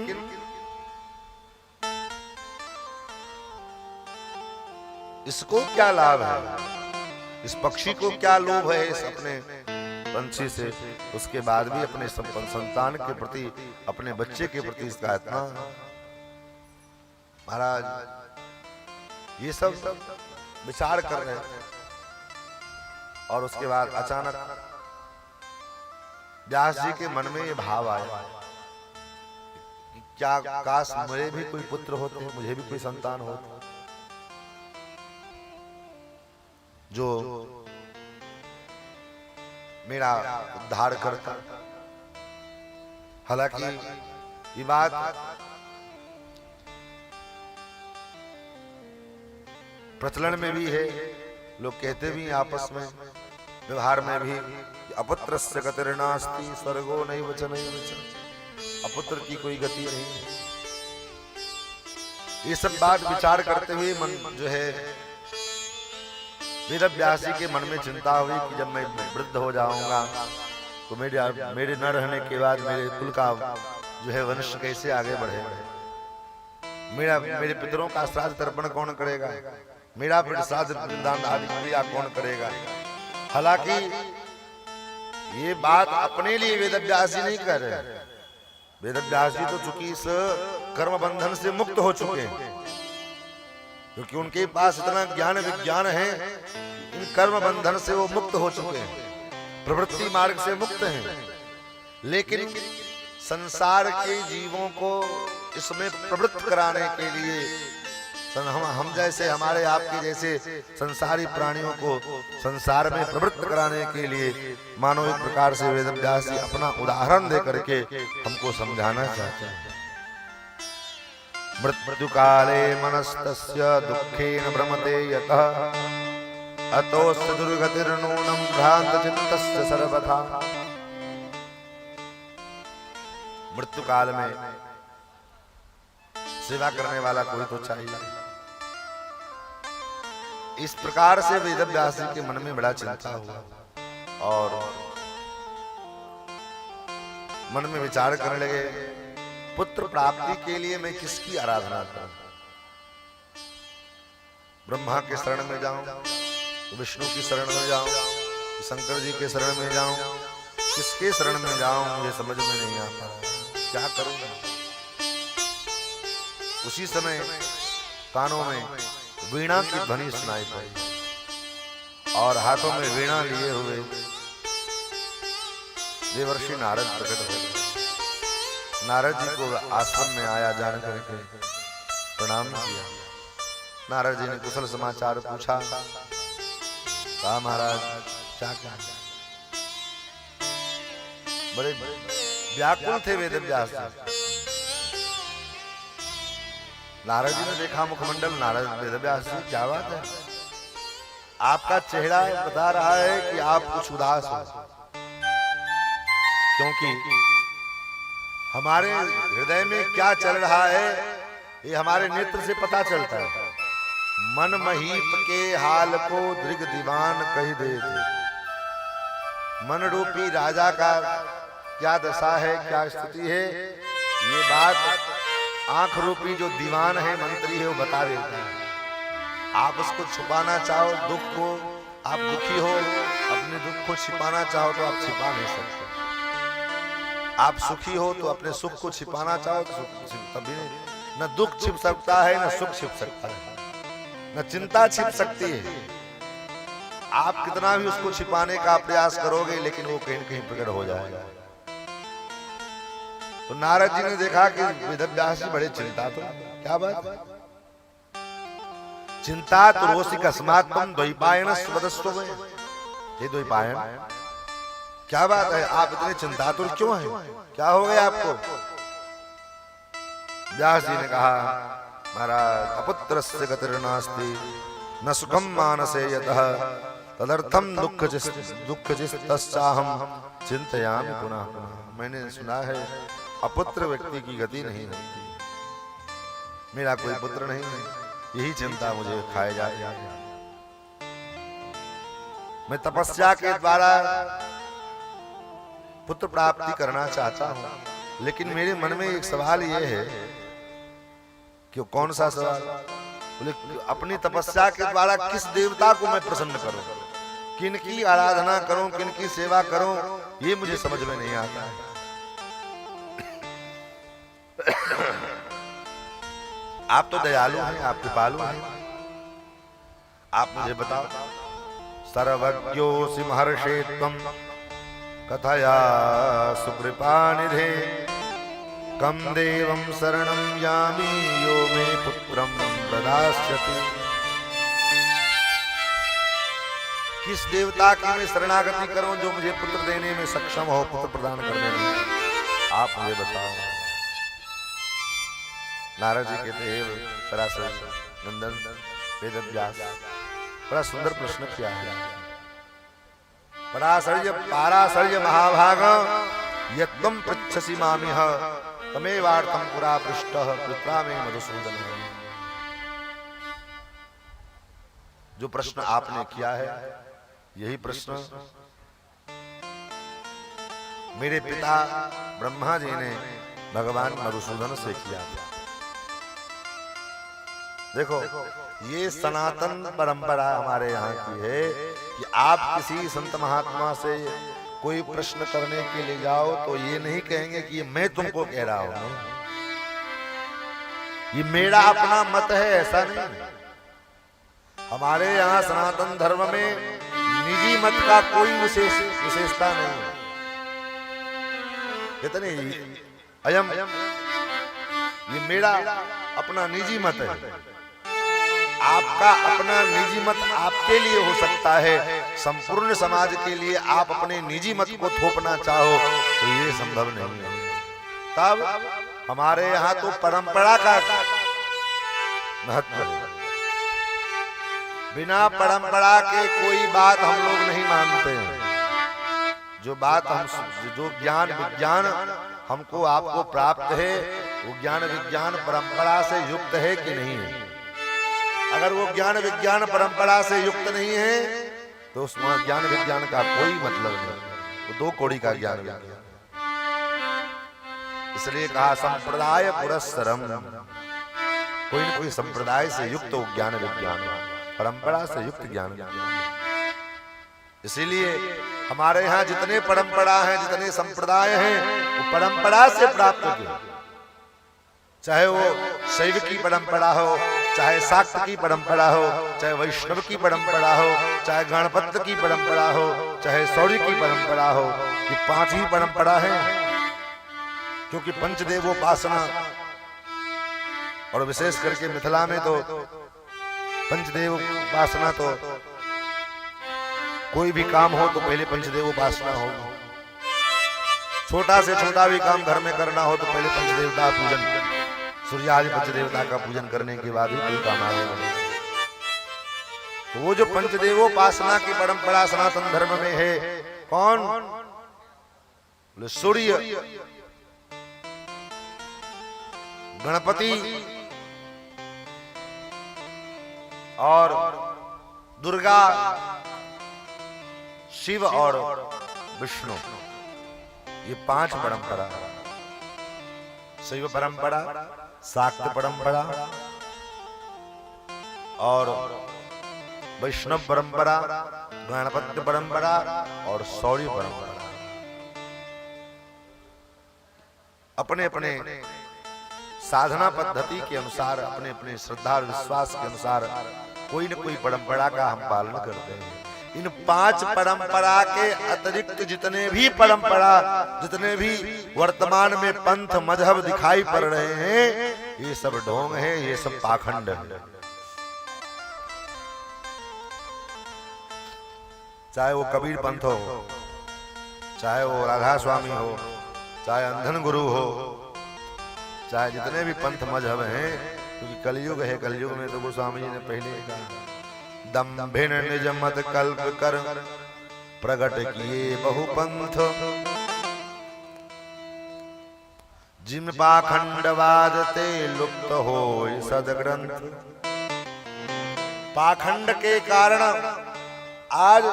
इसको क्या लाभ है, इस पक्षी को क्या लोभ है इस अपने पंछी से? उसके बाद भी अपने संतान के प्रति, अपने बच्चे के प्रति इसका इतना। महाराज ये सब विचार कर रहे थे और उसके बाद अचानक व्यास जी के मन में ये भाव आया कि क्या काश मेरे भी कोई पुत्र होते, मुझे भी कोई संतान होता जो मेरा उद्धार करता। हालांकि ये बात प्रचलन में भी है, लोग कहते भी आपस में, व्यवहार में भी, अपत्रस्य गतिर्नास्ति स्वर्गो नैव च नैव च, अपुत्र की कोई गति नहीं है। ये सब बात विचार करते हुए मन जो है वेद व्यास जी के मन में चिंता हुई कि जब मैं वृद्ध हो जाऊंगा तो मेरे न रहने के बाद मेरे कुल का जो है वंश कैसे आगे बढ़ेगा, मेरे पितरों का श्राद्ध तर्पण कौन करेगा, मेरा फिर श्राद्ध दान आदि क्रिया कौन करेगा। हालांकि ये बात अपने लिए वेद व्यास जी नहीं कर रहे, वेद व्यास जी तो चूंकि इस कर्म बंधन से मुक्त हो चुके हैं, क्योंकि उनके पास इतना ज्ञान विज्ञान है, इन कर्म बंधन से वो मुक्त हो चुके हैं, प्रवृत्ति मार्ग से मुक्त हैं। लेकिन संसार के जीवों को इसमें प्रवृत्त कराने के लिए, हम जैसे, हमारे आपके जैसे संसारी प्राणियों को संसार में प्रवृत्त कराने के लिए मानो एक प्रकार से वेद व्यास जी अपना उदाहरण दे करके हमको समझाना चाहते हैं। मृत्युकाले मनस्तस्य दुःखेन भ्रमते यतः अतोऽस्य दुर्गतिर्नूनं भ्रान्तचित्तस्य सर्वथा। मृत्यु काल में सेवा करने वाला कोई तो चाहिए। इस प्रकार से वेदव्यास जी के मन में बड़ा चिंता हुआ और मन में विचार करने लगे, पुत्र प्राप्ति के लिए मैं किसकी आराधना करूं? ब्रह्मा के शरण में जाऊं, विष्णु की शरण में जाऊं, शंकर जी के शरण में जाऊं, किसके शरण में जाऊं मुझे समझ में नहीं आता, क्या करूंगा? उसी समय कानों में वीणा की ध्वनि सुनाई पड़ी और हाथों में वीणा लिए हुए देवर्षि नारद प्रकट हो गए। नारद जी को आश्रम में आया जान करके प्रणाम किया। नारद जी ने कुशल समाचार पूछा, कहा महाराज क्या क्या? बड़े व्याकुल थे वेदव्यास जी। नारद जी ने देखा मुखमंडल, नारद वेदव्यास जी क्या बात है? आपका चेहरा बता रहा है कि आप कुछ उदास हो, क्योंकि हमारे हृदय में क्या चल रहा है ये हमारे नेत्र से पता चलता है। मन महीप के हाल को दृग दीवान कह देते। मन रूपी राजा का क्या दशा है, क्या स्थिति है, ये बात आंख रूपी जो दीवान है, मंत्री है, वो बता देता है। आप उसको छुपाना चाहो, दुख को, आप दुखी हो, अपने दुख को छिपाना चाहो तो आप छिपा नहीं सकते। आप सुखी हो तो अपने सुख को छिपाना चाहो तो तभी नहीं। न दुख छिप सकता है, न सुख छिप सकता है, न चिंता छिप सकती है। आप कितना भी उसको छिपाने का प्रयास करोगे लेकिन वो कहीं न कहीं प्रकट हो जाएगा। तो नारद जी ने देखा कि वेदव्यास जी बड़े चिंता, तो क्या बात? चिंता तो रोसी कस्मात तुम द्वैपायन स्वदस्व में। ये द्वैपायन क्या बात है? आप इतने चिंतातुर क्यों हैं? क्या हो गया आपको? व्यास जी ने कहा, महाराज अपुत्रस्य गतिर्नास्ति न सुखम मानसे यतः तदर्थम दुःखजिस्तस्याहं चिंतयामि पुनः पुनः। मैंने सुना है अपुत्र व्यक्ति की गति नहीं होती, मेरा कोई पुत्र नहीं है, यही चिंता मुझे खाए जा रही है। मैं तपस्या के द्वारा पुत्र प्राप्ति करना चाहता हूं, लेकिन मेरे मन में एक सवाल ये है कि कौन सा सवाल? बोले अपनी तपस्या के द्वारा किस देवता को मैं प्रसन्न करूं, किनकी आराधना करूं, किनकी सेवा करूं, ये मुझे समझ में नहीं आता है। आप तो दयालु हैं, आप कृपालु हैं, आप मुझे बताओ। सर्वज्ञोऽसि महर्षे त्वं कथया सुकृपानिधे कम देवं शरणं यामि यो मे पुत्रं प्रदास्यति। किस देवता की मैं शरणागति करूं जो मुझे पुत्र देने में सक्षम हो, पुत्र प्रदान करने में? आप मुझे बताओ। नारद जी कहते हैं, पराशर नंदन वेदव्यास, बड़ा सुंदर प्रश्न किया है। पाराशर्य महाभाग यत्त्वं पृच्छसि मामिह तमेवार्थं पुरा पृष्टः पित्रा में मधुसूदन। जो प्रश्न आपने किया है यही प्रश्न मेरे पिता ब्रह्मा जी ने भगवान मधुसूदन से किया। देखो, ये सनातन परंपरा हमारे यहाँ की है कि आप किसी संत महात्मा से कोई प्रश्न करने के लिए जाओ तो ये नहीं कहेंगे कि मैं तुमको कह रहा हूं, ये मेरा अपना मत है, ऐसा नहीं। हमारे यहाँ सनातन धर्म में निजी मत का कोई विशेषता नहीं है। इतने अयम ये मेरा अपना निजी मत है। आपका अपना निजी मत आपके लिए हो सकता है, संपूर्ण समाज के लिए आप अपने निजी मत को थोपना चाहो तो ये संभव नहीं है। तब हमारे यहाँ तो परंपरा का महत्व है। बिना परंपरा के कोई बात हम लोग नहीं मानते हैं। जो बात हम, जो ज्ञान विज्ञान हमको आपको प्राप्त है, वो ज्ञान विज्ञान परंपरा से युक्त है कि नहीं है। अगर वो ज्ञान विज्ञान परंपरा से युक्त नहीं है तो उस ज्ञान विज्ञान का कोई मतलब नहीं, वो दो कौड़ी का ज्ञान विज्ञान। इसलिए कहा संप्रदाय पुरस्सरम, कोई न कोई संप्रदाय से युक्त हो ज्ञान विज्ञान, परंपरा से युक्त ज्ञान विज्ञान। इसीलिए हमारे यहाँ जितने परंपरा हैं, जितने संप्रदाय हैं, वो परंपरा से प्राप्त हुए। चाहे वो शैव की परंपरा हो, चाहे शाक्त की परंपरा हो, चाहे वैष्णव की परंपरा हो, चाहे गणपत की परंपरा हो, चाहे शौर्य की परंपरा हो, ये 5 ही परंपरा है। क्योंकि पंचदेवोपासना, और विशेष करके मिथिला में तो पंचदेव उपासना, तो कोई भी काम हो तो पहले पंचदेव उपासना हो। छोटा से छोटा भी काम घर में करना हो तो पहले पंचदेवता पूजन, सूर्यादि पंचदेवता का पूजन करने के बाद ही कोई काम आएगा। तो वो जो पंचदेवोपासना की परंपरा सनातन धर्म में है, कौन? बोले सूर्य, गणपति और दुर्गा, शिव और विष्णु, ये 5 परंपरा। शैव परंपरा, शाक्त परंपरा और वैष्णव परंपरा, गणपत्य परंपरा और शौर्य परंपरा। अपने अपने साधना पद्धति के अनुसार, अपने अपने श्रद्धा और विश्वास के अनुसार कोई न कोई परंपरा का हम पालन करते हैं। इन 5 परंपरा के अतिरिक्त जितने भी परंपरा, जितने भी वर्तमान में पंथ मजहब दिखाई पड़ रहे हैं, ये सब ढोंग है, ये सब पाखंड है। चाहे वो कबीर पंथ हो, चाहे वो राधा स्वामी हो, चाहे अंधन गुरु हो, चाहे जितने भी पंथ मजहब हैं, क्योंकि कलयुग है। कलयुग में तो गोस्वामी जी ने पहले कहा, दम्भिन निज मत कल्प कर प्रगट किए बहुपंथ, जिन पाखंडवाद ते लुप्त हो सदग्रंथ। पाखंड के कारण आज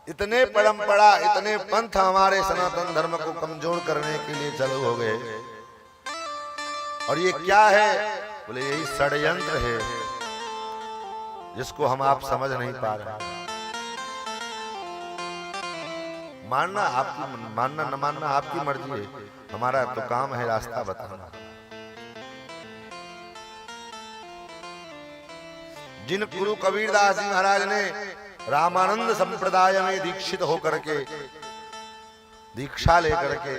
इतने परंपरा, इतने पंथ हमारे सनातन धर्म को कमजोर करने के लिए चालू हो गए। और ये क्या है? बोले यही षड्यंत्र है, जिसको हम आप समझ नहीं पा रहे। मानना आपकी, मानना न मानना आपकी मर्जी है, हमारा तो काम है रास्ता बताना। जिन गुरु कबीरदास जी महाराज ने रामानंद संप्रदाय में दीक्षित होकर के, दीक्षा लेकर के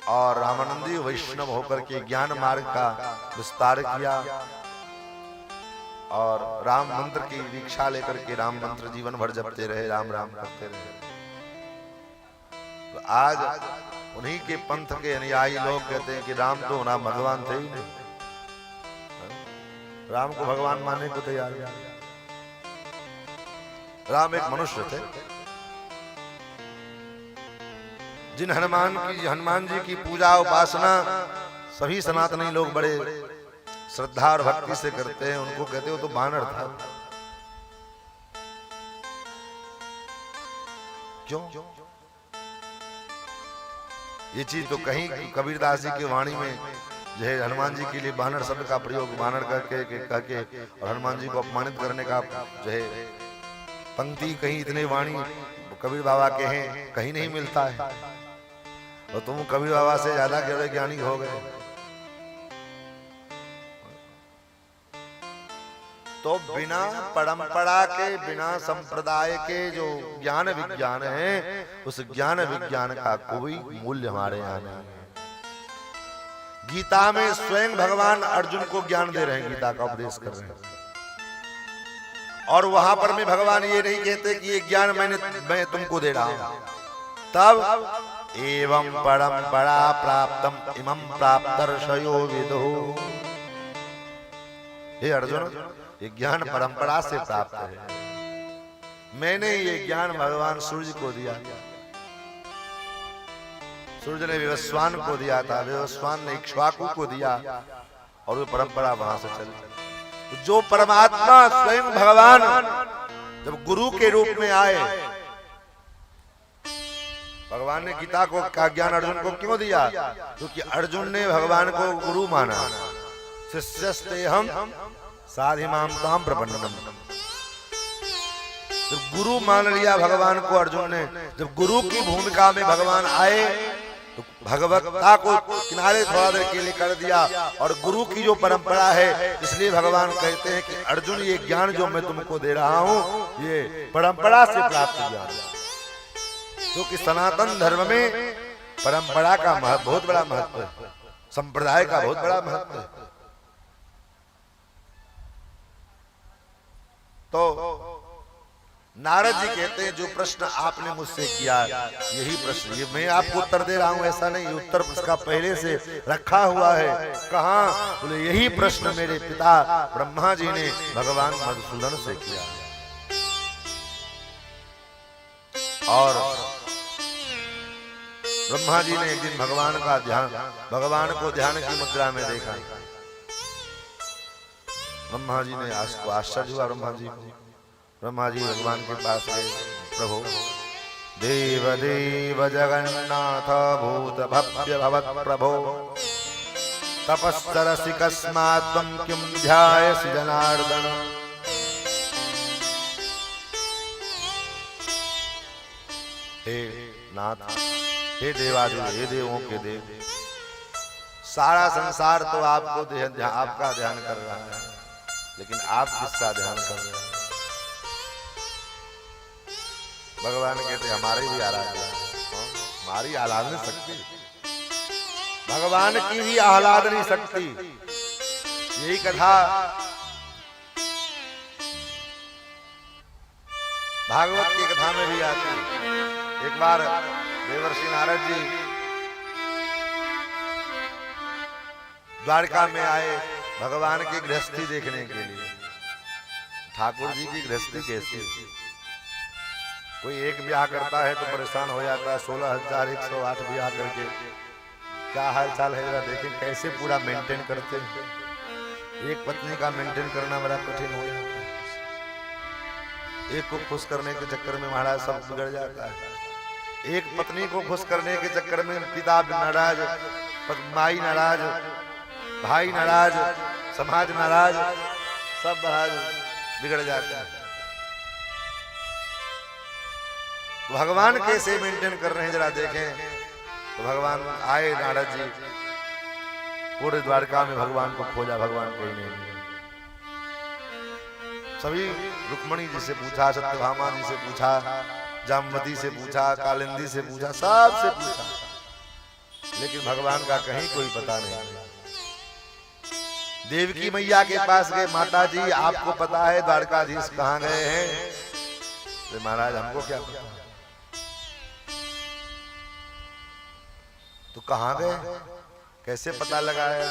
और रामानंदी वैष्णव होकर के ज्ञान मार्ग का विस्तार किया और राम मंत्र की दीक्षा लेकर के राम मंत्र जीवन भर जपते रहे, राम राम करते रहे। तो आज उन्हीं के पंथ के अनुयायी लोग कहते हैं कि राम तो ना भगवान थे ही नहीं, राम को भगवान मानने को तैयार है। राम एक मनुष्य थे। जिन हनुमान जी की पूजा उपासना सभी सनातनी लोग बड़े श्रद्धा और भक्ति से करते हैं, उनको कहते हो तो बानर था। क्यों? ये चीज तो कहीं कबीरदास जी की वाणी में जो है हनुमान जी के लिए बानर शब्द का प्रयोग, बानर करके और हनुमान जी को अपमानित करने का जो है पंक्ति कहीं इतने वाणी कबीर बाबा के हैं कहीं नहीं मिलता है। और तुम कबीर बाबा से ज्यादा गहरे ज्ञानी हो गए। तो बिना परंपरा के, बिना संप्रदाय के जो ज्ञान विज्ञान है, उस ज्ञान विज्ञान का कोई मूल्य हमारे यहाँ नहीं है। गीता में स्वयं भगवान अर्जुन को ज्ञान दे रहे हैं, गीता का उपदेश कर रहे हैं। और वहां पर में भगवान ये नहीं कहते कि ये ज्ञान मैं तुमको दे रहा हूं। तब एवं परंपरा प्राप्तम इमं प्राप्तर्षयो विदुः, हे अर्जुन, ये ज्ञान परंपरा से प्राप्त है। मैंने ये ज्ञान भगवान सूर्य को दिया, सूर्य ने विवस्वान को दिया था, विवस्वान ने इक्ष्वाकु को दिया, और वो परंपरा वहां से चली। जो परमात्मा स्वयं भगवान जब गुरु के रूप में आए, भगवान ने गीता को का ज्ञान अर्जुन को क्यों दिया? क्योंकि अर्जुन ने भगवान को गुरु माना। शिष्यस्तेहं साधिमां प्रपन्नम। जब गुरु मान लिया भगवान को अर्जुन ने, जब गुरु की भूमिका में भगवान आए तो भगवत्ता को किनारे थोड़ा देर के लिए कर दिया, और गुरु की जो परंपरा है, इसलिए भगवान कहते हैं कि अर्जुन, ये ज्ञान जो मैं तुमको दे रहा हूं, ये परंपरा से प्राप्त ज्ञान है। क्योंकि सनातन धर्म में परंपरा का बहुत बड़ा महत्व है, संप्रदाय का बहुत बड़ा महत्व है। तो नारद जी कहते हैं, जो प्रश्न आपने मुझसे किया, यही प्रश्न, ये मैं आपको उत्तर दे रहा हूं ऐसा नहीं, उत्तर उसका पहले से रखा हुआ है। कहां? बोले यही प्रश्न मेरे पिता ब्रह्मा जी ने भगवान मधुसूदन से किया। और ब्रह्मा जी ने एक दिन भगवान का ध्यान, भगवान को ध्यान की मुद्रा में देखा। ब्रह्मा जी ने आश्चर्य हुआ। ब्रह्मा जी भगवान के पास गए, प्रभु देव देव जगन्नाथ भूत भव्य भवत् प्रभो, तपस्सरसि कस्मात् त्वं किं ध्यायसि जनार्दन। हे नाथ, हे देवादिदेव, हे देवों के देव, सारा संसार तो आपको आपका ध्यान कर रहा है, लेकिन आप किसका ध्यान कर रहे हैं? भगवान कहते हमारी भी आराधना, हमारी आराधना शक्ति, भगवान की भी आह्लादनी शक्ति। यही कथा भागवत की कथा में भी आती है। एक बार देवर्षि नारद जी द्वारका में आए भगवान की गृहस्थी देखने के लिए। ठाकुर जी की गृहस्थी कैसी? कोई एक ब्याह करता है तो परेशान हो जाता है, 16,108 ब्याह करके क्या हाल चाल है, जरा देखें कैसे पूरा मेंटेन करते हैं। एक पत्नी का मेंटेन करना बड़ा कठिन हो जाता है। एक को खुश करने के चक्कर में महाराज सब बिगड़ जाता है। एक पत्नी को खुश करने के चक्कर में पिता नाराज, माई नाराज, भाई नाराज, समाज नाराज, सब महाराज बिगड़ जाता है। तो भगवान कैसे मेंटेन कर रहे हैं जरा देखें। तो भगवान आए, नारद जी पूरे द्वारका में भगवान को खोजा, भगवान कहीं नहीं। सभी रुक्मणी जी से पूछा, सत्यभामा जी से पूछा, जामवती से पूछा, कालिंदी से पूछा, सबसे पूछा, लेकिन भगवान का कहीं कोई पता नहीं। देवकी मैया के पास गए, माता जी आपको पता है द्वारकाधीश कहाँ गए हैं? तो महाराज हमको क्या पता। तो कहाँ गए, कैसे पता लगाया?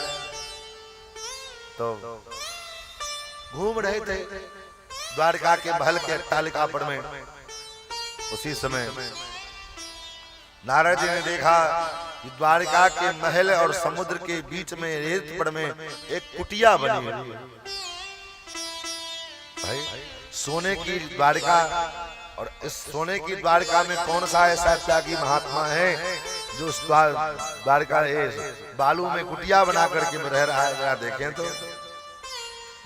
तो घूम रहे थे द्वारका के महल के अट्टालिका पर में। उसी समय नारद जी ने देखा कि द्वारका के महल और समुद्र के बीच में रेत पर में एक कुटिया बनी हुई है। भाई सोने की द्वारका, और इस सोने की द्वारका में कौन सा ऐसा त्यागी महात्मा है जो उस द्वारका बालू में कुटिया बना करके रह रहा है? जरा देखें तो।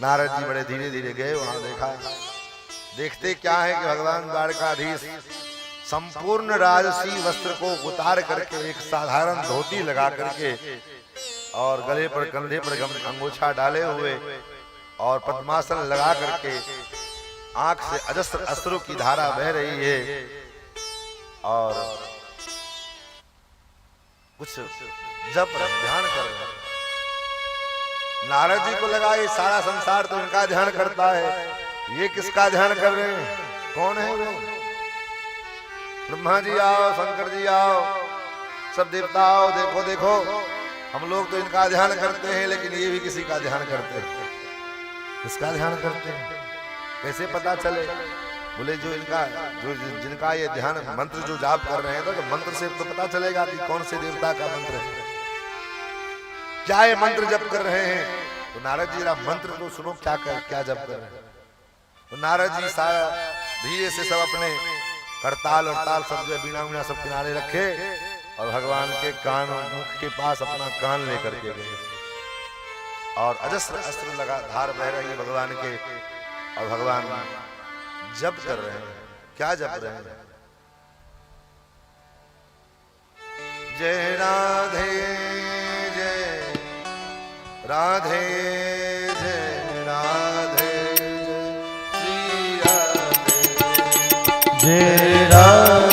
नारद जी बड़े धीरे धीरे गए, वहां देखा। देखते क्या है कि भगवान द्वारकाधीश संपूर्ण राजसी वस्त्र को उतार करके एक साधारण धोती लगा करके और गले पर कंधे पर अंगोछा डाले हुए और पद्मासन लगा करके आंख से अजस्र अश्रु की धारा बह रही है और कुछ जप ध्यान कर रहे हैं। नारद जी को लगा ये सारा संसार तो इनका ध्यान करता है, ये किसका ध्यान कर रहे हैं? कौन है वो? ब्रह्मा जी आओ, शंकर जी आओ, सब देवता आओ, देखो देखो, हम लोग तो इनका ध्यान करते हैं लेकिन ये भी किसी का ध्यान करते हैं। इसका ध्यान करते हैं। कैसे पता चले? बोले जो जिनका ये ध्यान मंत्र जो जाप कर रहे हैं तो मंत्र से तो पता चलेगा कि कौन से देवता का मंत्र है, क्या ये मंत्र जप कर रहे हैं। तो नारद जी मंत्र तो सुनो, क्या जप कर रहे हैं। तो नारद जी सारा धीरे से सब अपने करताल और ताल सब जो बीना वीणा सब किनारे रखे और भगवान के कान मुख के पास अपना कान लेकर के गए और अजस्र अस्त्र लगा धार बह रही है भगवान के और भगवान जप कर रहे हैं। क्या जप रहे हैं? जय राधे जय राधे जय राधे जय राधे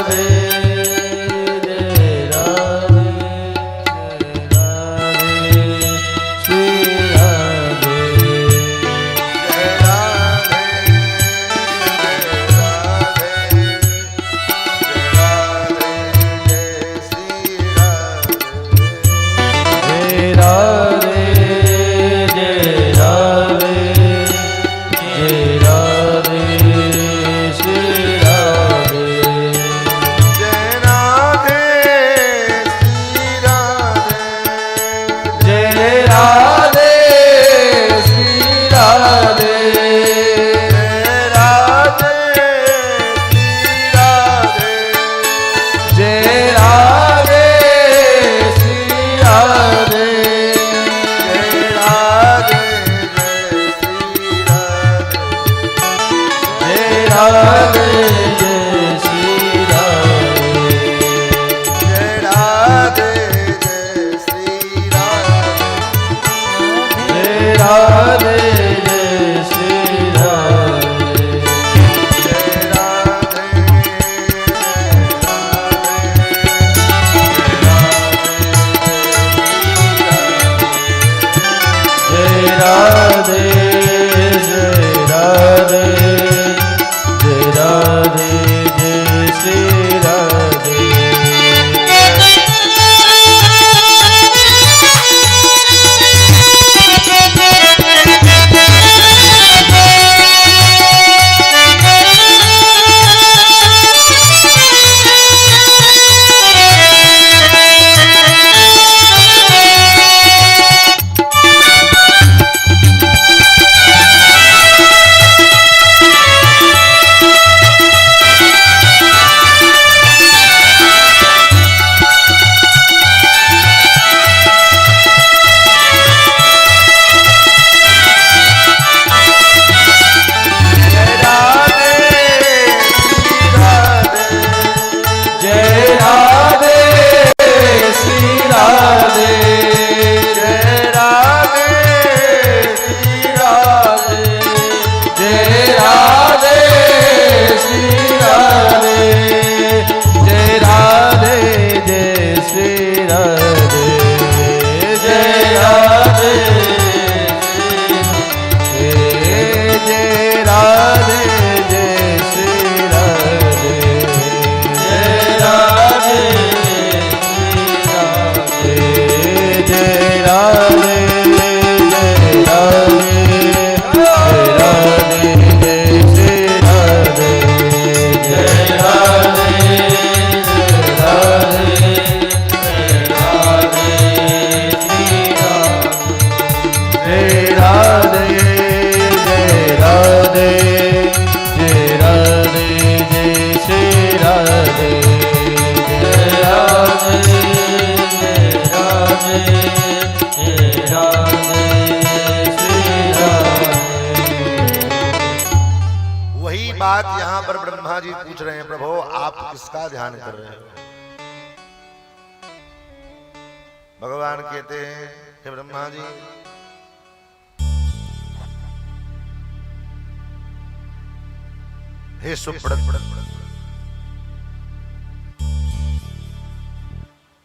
किसका ध्यान कर रहे हैं? भगवान कहते हैं हे ब्रह्मा जी, हे सुब्रत,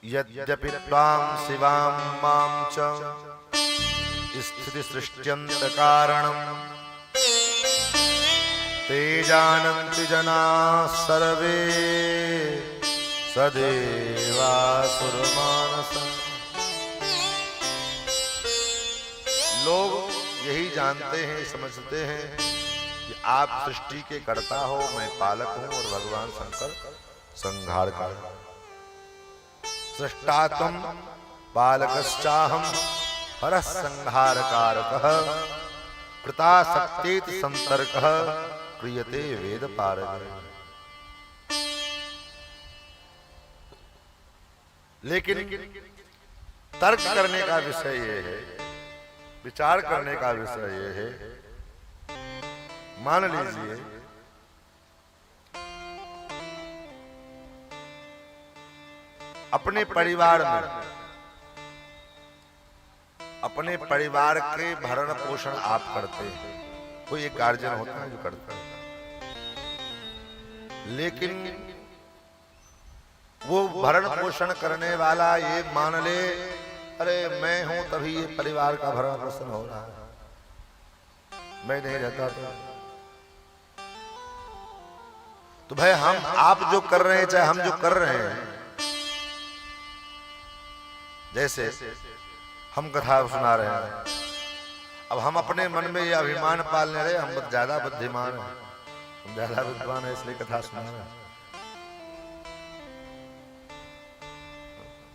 यद्यपि त्वां शिवां मां च स्थिति सृष्ट्यन्त कारणम् ते जानन्ति जनाः सर्वे सदेवासुरमानसम्। लोग यही जानते हैं, समझते हैं कि आप सृष्टि के कर्ता हो, मैं पालक हूं और भगवान शंकर संहारकार। सृष्टा तुम पालकश्चाहम हरः संहारकारकः कृता शक्तेति संतर्कः क्रियते वेद पारग। लेकिन तर्क करने का विषय ये है, विचार करने का विषय ये है, मान लीजिए अपने परिवार में, अपने परिवार के भरण पोषण आप करते हैं, कोई एक गार्जियन होता है जो करता है, लेकिन वो भरण पोषण करने वाला ये मान ले, अरे मैं हूं तभी ये परिवार का भरण पोषण हो रहा है, मैं नहीं रहता तो भाई हम आप जो कर रहे हैं, चाहे हम जो कर रहे हैं, जैसे हम कथा सुना रहे हैं, अब हम अपने मन में ये अभिमान पालने रहे हम ज्यादा बुद्धिमान हैं, हम ज्यादा विद्वान है इसलिए कथा सुना रहे हैं।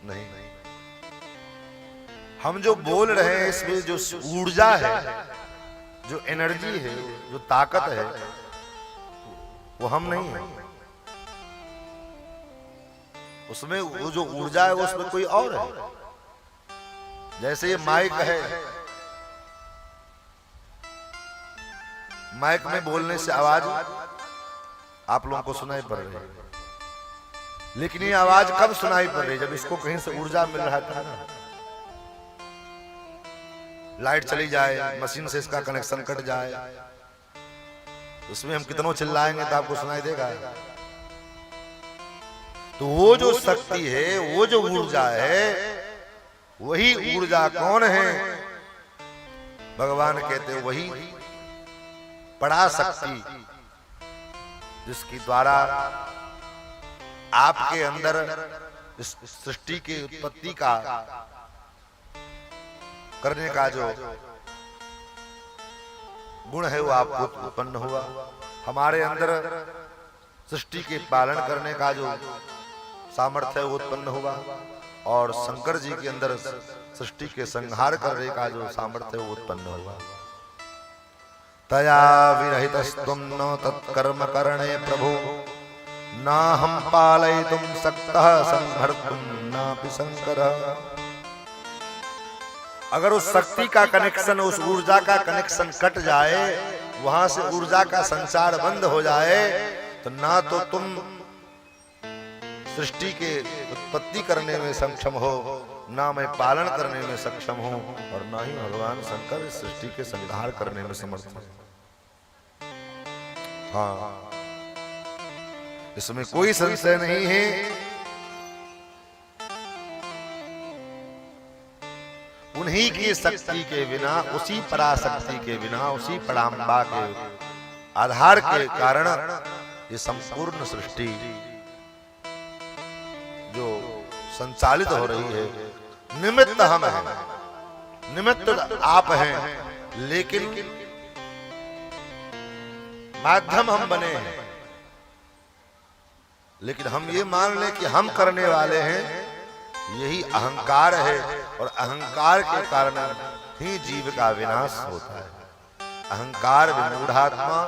नहीं, हम जो बोल रहे हैं इसमें जो ऊर्जा है, जो एनर्जी है, जो ताकत है, वो हम नहीं है। उसमें वो जो ऊर्जा है उसमें कोई और है। जैसे ये माइक है, माइक में बोलने से आवाज आप लोगों को सुनाई पड़ रही है, लेकिन ये आवाज कब सुनाई पड़ रही है? जब इसको कहीं से ऊर्जा मिल रहा था ना, लाइट चली जाए, मशीन से इसका कनेक्शन कट जाए, उसमें हम कितनों चिल्लाएंगे तो आपको सुनाई देगा। तो वो जो शक्ति है, वो जो ऊर्जा है, वही ऊर्जा कौन है? भगवान कहते हैं वही पराशक्ति, जिसकी द्वारा आपके अंदर इस सृष्टि की उत्पत्ति का करने का जो गुण है वो आपको उत्पन्न हुआ। हमारे अंदर सृष्टि के पालन करने का जो सामर्थ्य है वो उत्पन्न हुआ, और शंकर जी के अंदर सृष्टि के संहार करने का जो सामर्थ्य है वो उत्पन्न हुआ। तया विरहितस्त्वं न तत्कर्म करणे प्रभु, ना हम पालयितुं शक्तः संहर्तुं नापि शंकरः। अगर उस शक्ति का कनेक्शन, उस ऊर्जा का कनेक्शन कट जाए, वहां से ऊर्जा का संचार बंद हो जाए, तो ना तो तुम सृष्टि के उत्पत्ति करने में सक्षम हो, ना मैं पालन करने में सक्षम हूं, और ना ही भगवान शंकर इस सृष्टि के संहार करने में समर्थ है। हाँ, इसमें कोई संशय नहीं है। उन्हीं की शक्ति के बिना, उसी पराशक्ति के बिना, उसी पराम्बा के आधार के कारण ये संपूर्ण सृष्टि जो संचालित हो रही है, निमित्त हम हैं, निमित्त आप हैं, लेकिन माध्यम हम बने हैं। लेकिन हम ये मान लें कि हम करने वाले हैं, यही अहंकार है, और अहंकार के कारण ही जीव का विनाश होता है। अहंकार विमूढ़ात्मा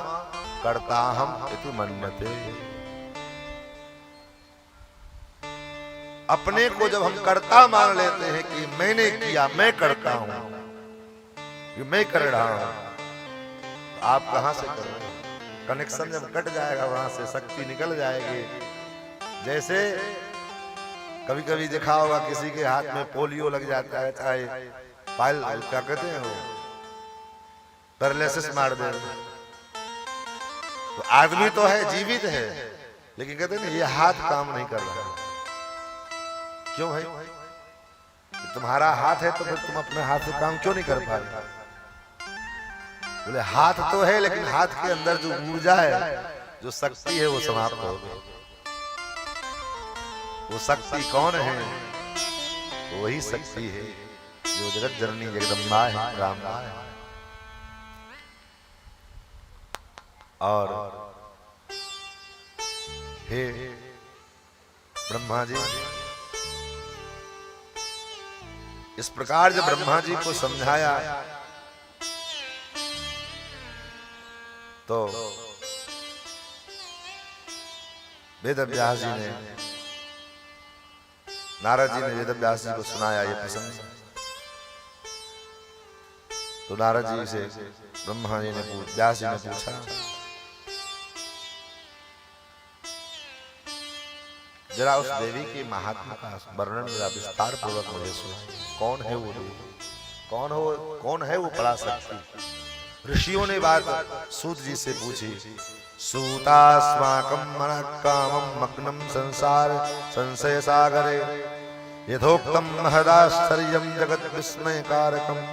कर्ताहम् इति मन्यते। अपने को जब हम कर्ता मान लेते हैं कि मैंने किया, मैं करता हूं, कि मैं कर रहा हूं, तो आप कहां से कर रहे हैं? कनेक्शन जब कट जाएगा, वहां से शक्ति निकल जाएगी। जैसे कभी कभी देखा होगा किसी के हाथ में पोलियो लग जाता है, चाहे पायल क्या कहते हैं वो, पैरालिसिस मार दे, तो आदमी तो है, जीवित है, लेकिन कहते हैं ना ये हाथ काम नहीं कर रहा। क्यों है? तुम्हारा हाथ है तो फिर तुम अपने हाथ से काम क्यों नहीं कर पा रहे? बोले हाथ तो है, लेकिन हाथ के अंदर जो ऊर्जा है, जो शक्ति है, वो समाप्त हो गई। वो शक्ति कौन है? वही शक्ति है जो जगत जननी जगदम्बा है, राम है। और हे ब्रह्मा जी, इस प्रकार जब ब्रह्मा जी को समझाया तो वेद व्यास जी ने, नारद जी ने वेद व्यास जी को सुनाया ये प्रसंग। तो नारद जी से ब्रह्मा जी ने व्यास जी ने पूछा, जरा उस देवी के महात्मा का वर्णन जरा विस्तार पूर्वक मुझे सुनाइए। कौन है वो देवी, कौन है वो पराशक्ति? ऋषियों ने बात सूत जी से पूछी। सूतास्माकं मनः कामं मग्नं संसार संशय सागरे यथोक्तं महदाश्चर्यं जगत् विस्मय कारकम्।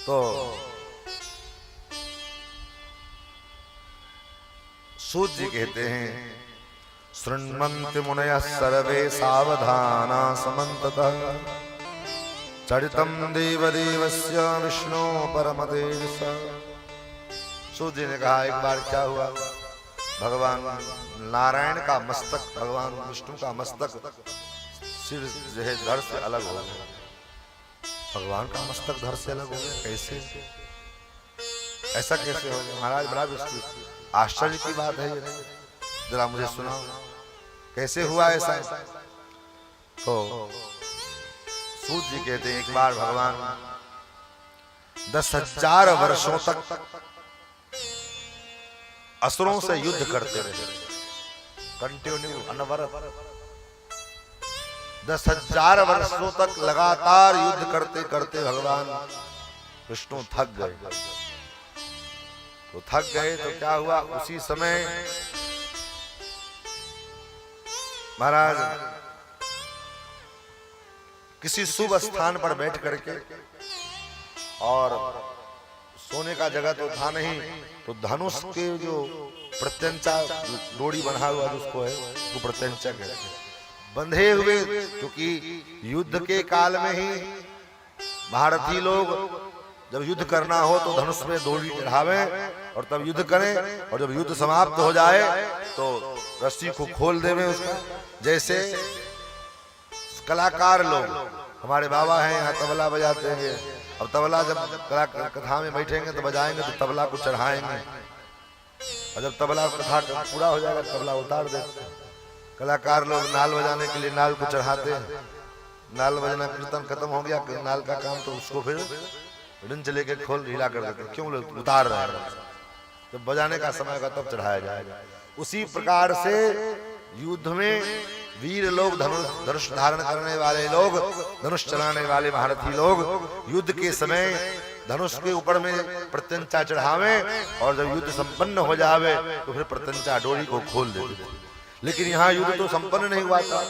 तो सूत जी कहते हैं, शृण्वन्ति मुनयः सर्वे सावधाना समन्ततः चरितं देवदेवस्य विष्णु परमतेजसा। सूत जी ने कहा, एक बार क्या हुआ, भगवान नारायण का मस्तक, भगवान विष्णु का मस्तक सिर जो है धड़ से अलग हो गया। भगवान का मस्तक धड़ से अलग हो गया, कैसे, ऐसा कैसे हो गया महाराज? बड़ा विस्तृत आश्चर्य की बात है ये, जरा मुझे सुनाओ कैसे हुआ ऐसा। तो सूत जी कहते हैं, एक बार भगवान 10,000 वर्षों तक असुरों से युद्ध करते रहे, कंटिन्यू अनवरत 10,000 वर्षों तक लगातार युद्ध करते करते भगवान विष्णु थक गए। तो थक गए तो क्या हुआ, उसी समय महाराज किसी शुभ स्थान पर बैठ करके, और सोने का जगह तो था नहीं, तो धनुष के जो प्रत्यंचा डोरी बंधा हुआ जिसको है वो प्रत्यंचा कहते हैं, बंधे हुए, क्योंकि युद्ध के काल में ही भारतीय लोग जब युद्ध करना हो तो धनुष में डोरी चढ़ावे और तब युद्ध करें, और जब युद्ध समाप्त हो जाए तो रस्सी को खोल देवे उसका। जैसे कलाकार लोग, हमारे बाबा हैं यहाँ तबला बजाते हैं, अब तबला जब कथा में बैठेंगे तो बजाएंगे तो तबला को चढ़ाएंगे, और जब तबला कथा पूरा हो जाएगा तबला उतार देते हैं। कलाकार लोग नाल बजाने के लिए नाल को चढ़ाते हैं, नाल बजाना कीर्तन खत्म हो गया, नाल का काम, तो उसको फिर रिंच लेके खोल ढीला कर देते, क्यों लोग उतार रहे हैं, जब बजाने का समय का तब चढ़ाया जाएगा। उसी प्रकार से युद्ध में वीर लोग, धनुष धारण करने वाले लोग, धनुष चलाने वाले भारतीय लोग युद्ध के समय धनुष के ऊपर में प्रत्यंचा चढ़ावे, और जब युद्ध संपन्न हो जावे तो फिर प्रत्यंचा डोरी को खोल देते। लेकिन यहाँ युद्ध तो संपन्न नहीं हुआ था,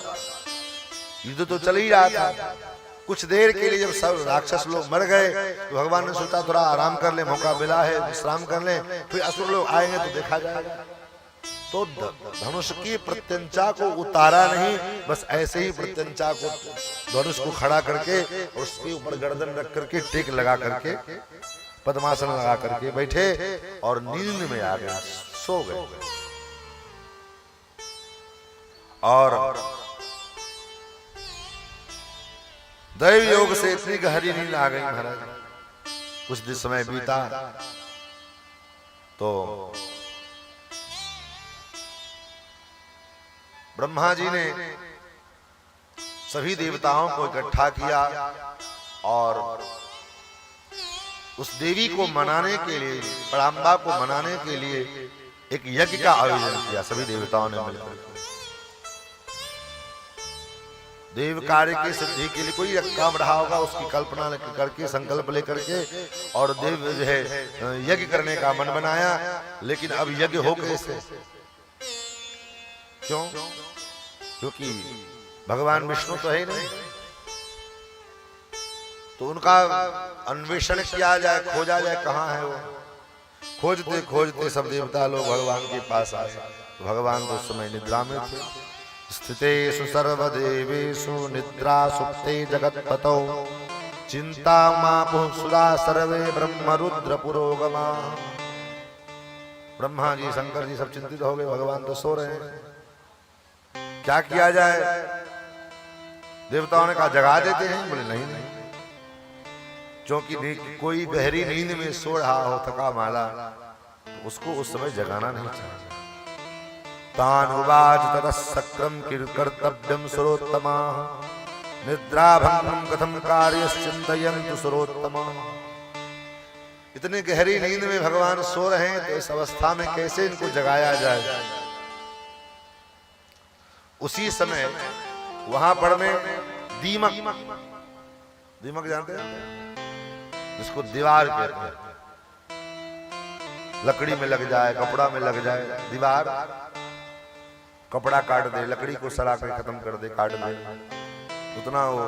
युद्ध तो चल ही रहा था। कुछ देर के लिए जब सब राक्षस लोग मर गए तो भगवान ने सोचा थोड़ा आराम कर ले, मौका मिला है, विश्राम कर ले, फिर असुर लोग आएंगे तो देखा जाएगा। तो धनुष की प्रत्यंचा को उतारा नहीं, बस ऐसे ही प्रत्यंचा को, धनुष को खड़ा करके और उसके ऊपर गर्दन रख करके टेक लगा करके पद्मासन लगा करके बैठे और नींद में आ गए, सो गए। और दैव योग से इतनी गहरी नींद आ गई महाराज। कुछ दिन समय बीता तो ब्रह्मा जी ने सभी देवताओं को इकट्ठा किया और उस देवी को मनाने के लिए, पराम्बा को मनाने के लिए एक यज्ञ का आयोजन किया सभी देवताओं ने मिलकर। देव कार्य की सिद्धि के लिए कोई काम रहा होगा, उसकी कल्पना करके, संकल्प लेकर के, और देव जो है यज्ञ करने का मन बनाया। लेकिन अब यज्ञ हो कैसे? क्यों? क्योंकि भगवान विष्णु तो है नहीं, तो उनका अन्वेषण किया जाए, खोजा जाए, कहाँ है वो। खोजते खोजते सब देवता लोग भगवान के पास आए, तो भगवान तो उस समय निद्रा में थे। स्थितेषु सर्वदेवेषु निद्रा सुप्ते जगत्पतौ चिंता मापुः सुरा सर्वे ब्रह्म रुद्र पुरोगमा। ब्रह्मा जी शंकर जी सब चिंतित हो गए, भगवान तो सो रहे हैं, क्या किया जाए। देवताओं ने कहा जगा देते हैं। बोले नहीं नहीं, क्योंकि कोई गहरी नींद में सो रहा हो थका माला तो उसको उस समय जगाना नहीं चाहिए। तानुवाच ततः सक्रम कर्तव्यम सुरोत्तमा निद्राभंगम कथम कार्यश्चिन्तयन्तु सुरोत्तमा। इतनी गहरी नींद में भगवान सो रहे हैं तो इस अवस्था में कैसे इनको जगाया जाए। उसी समय वहां पर में दीमक, दीमक जानते हैं जिसको दीवार कहते हैं, लकड़ी में लग जाए, कपड़ा में लग जाए, दीवार कपड़ा काट दे, लकड़ी को सड़ा कर खत्म कर दे, काट दे, उतना वो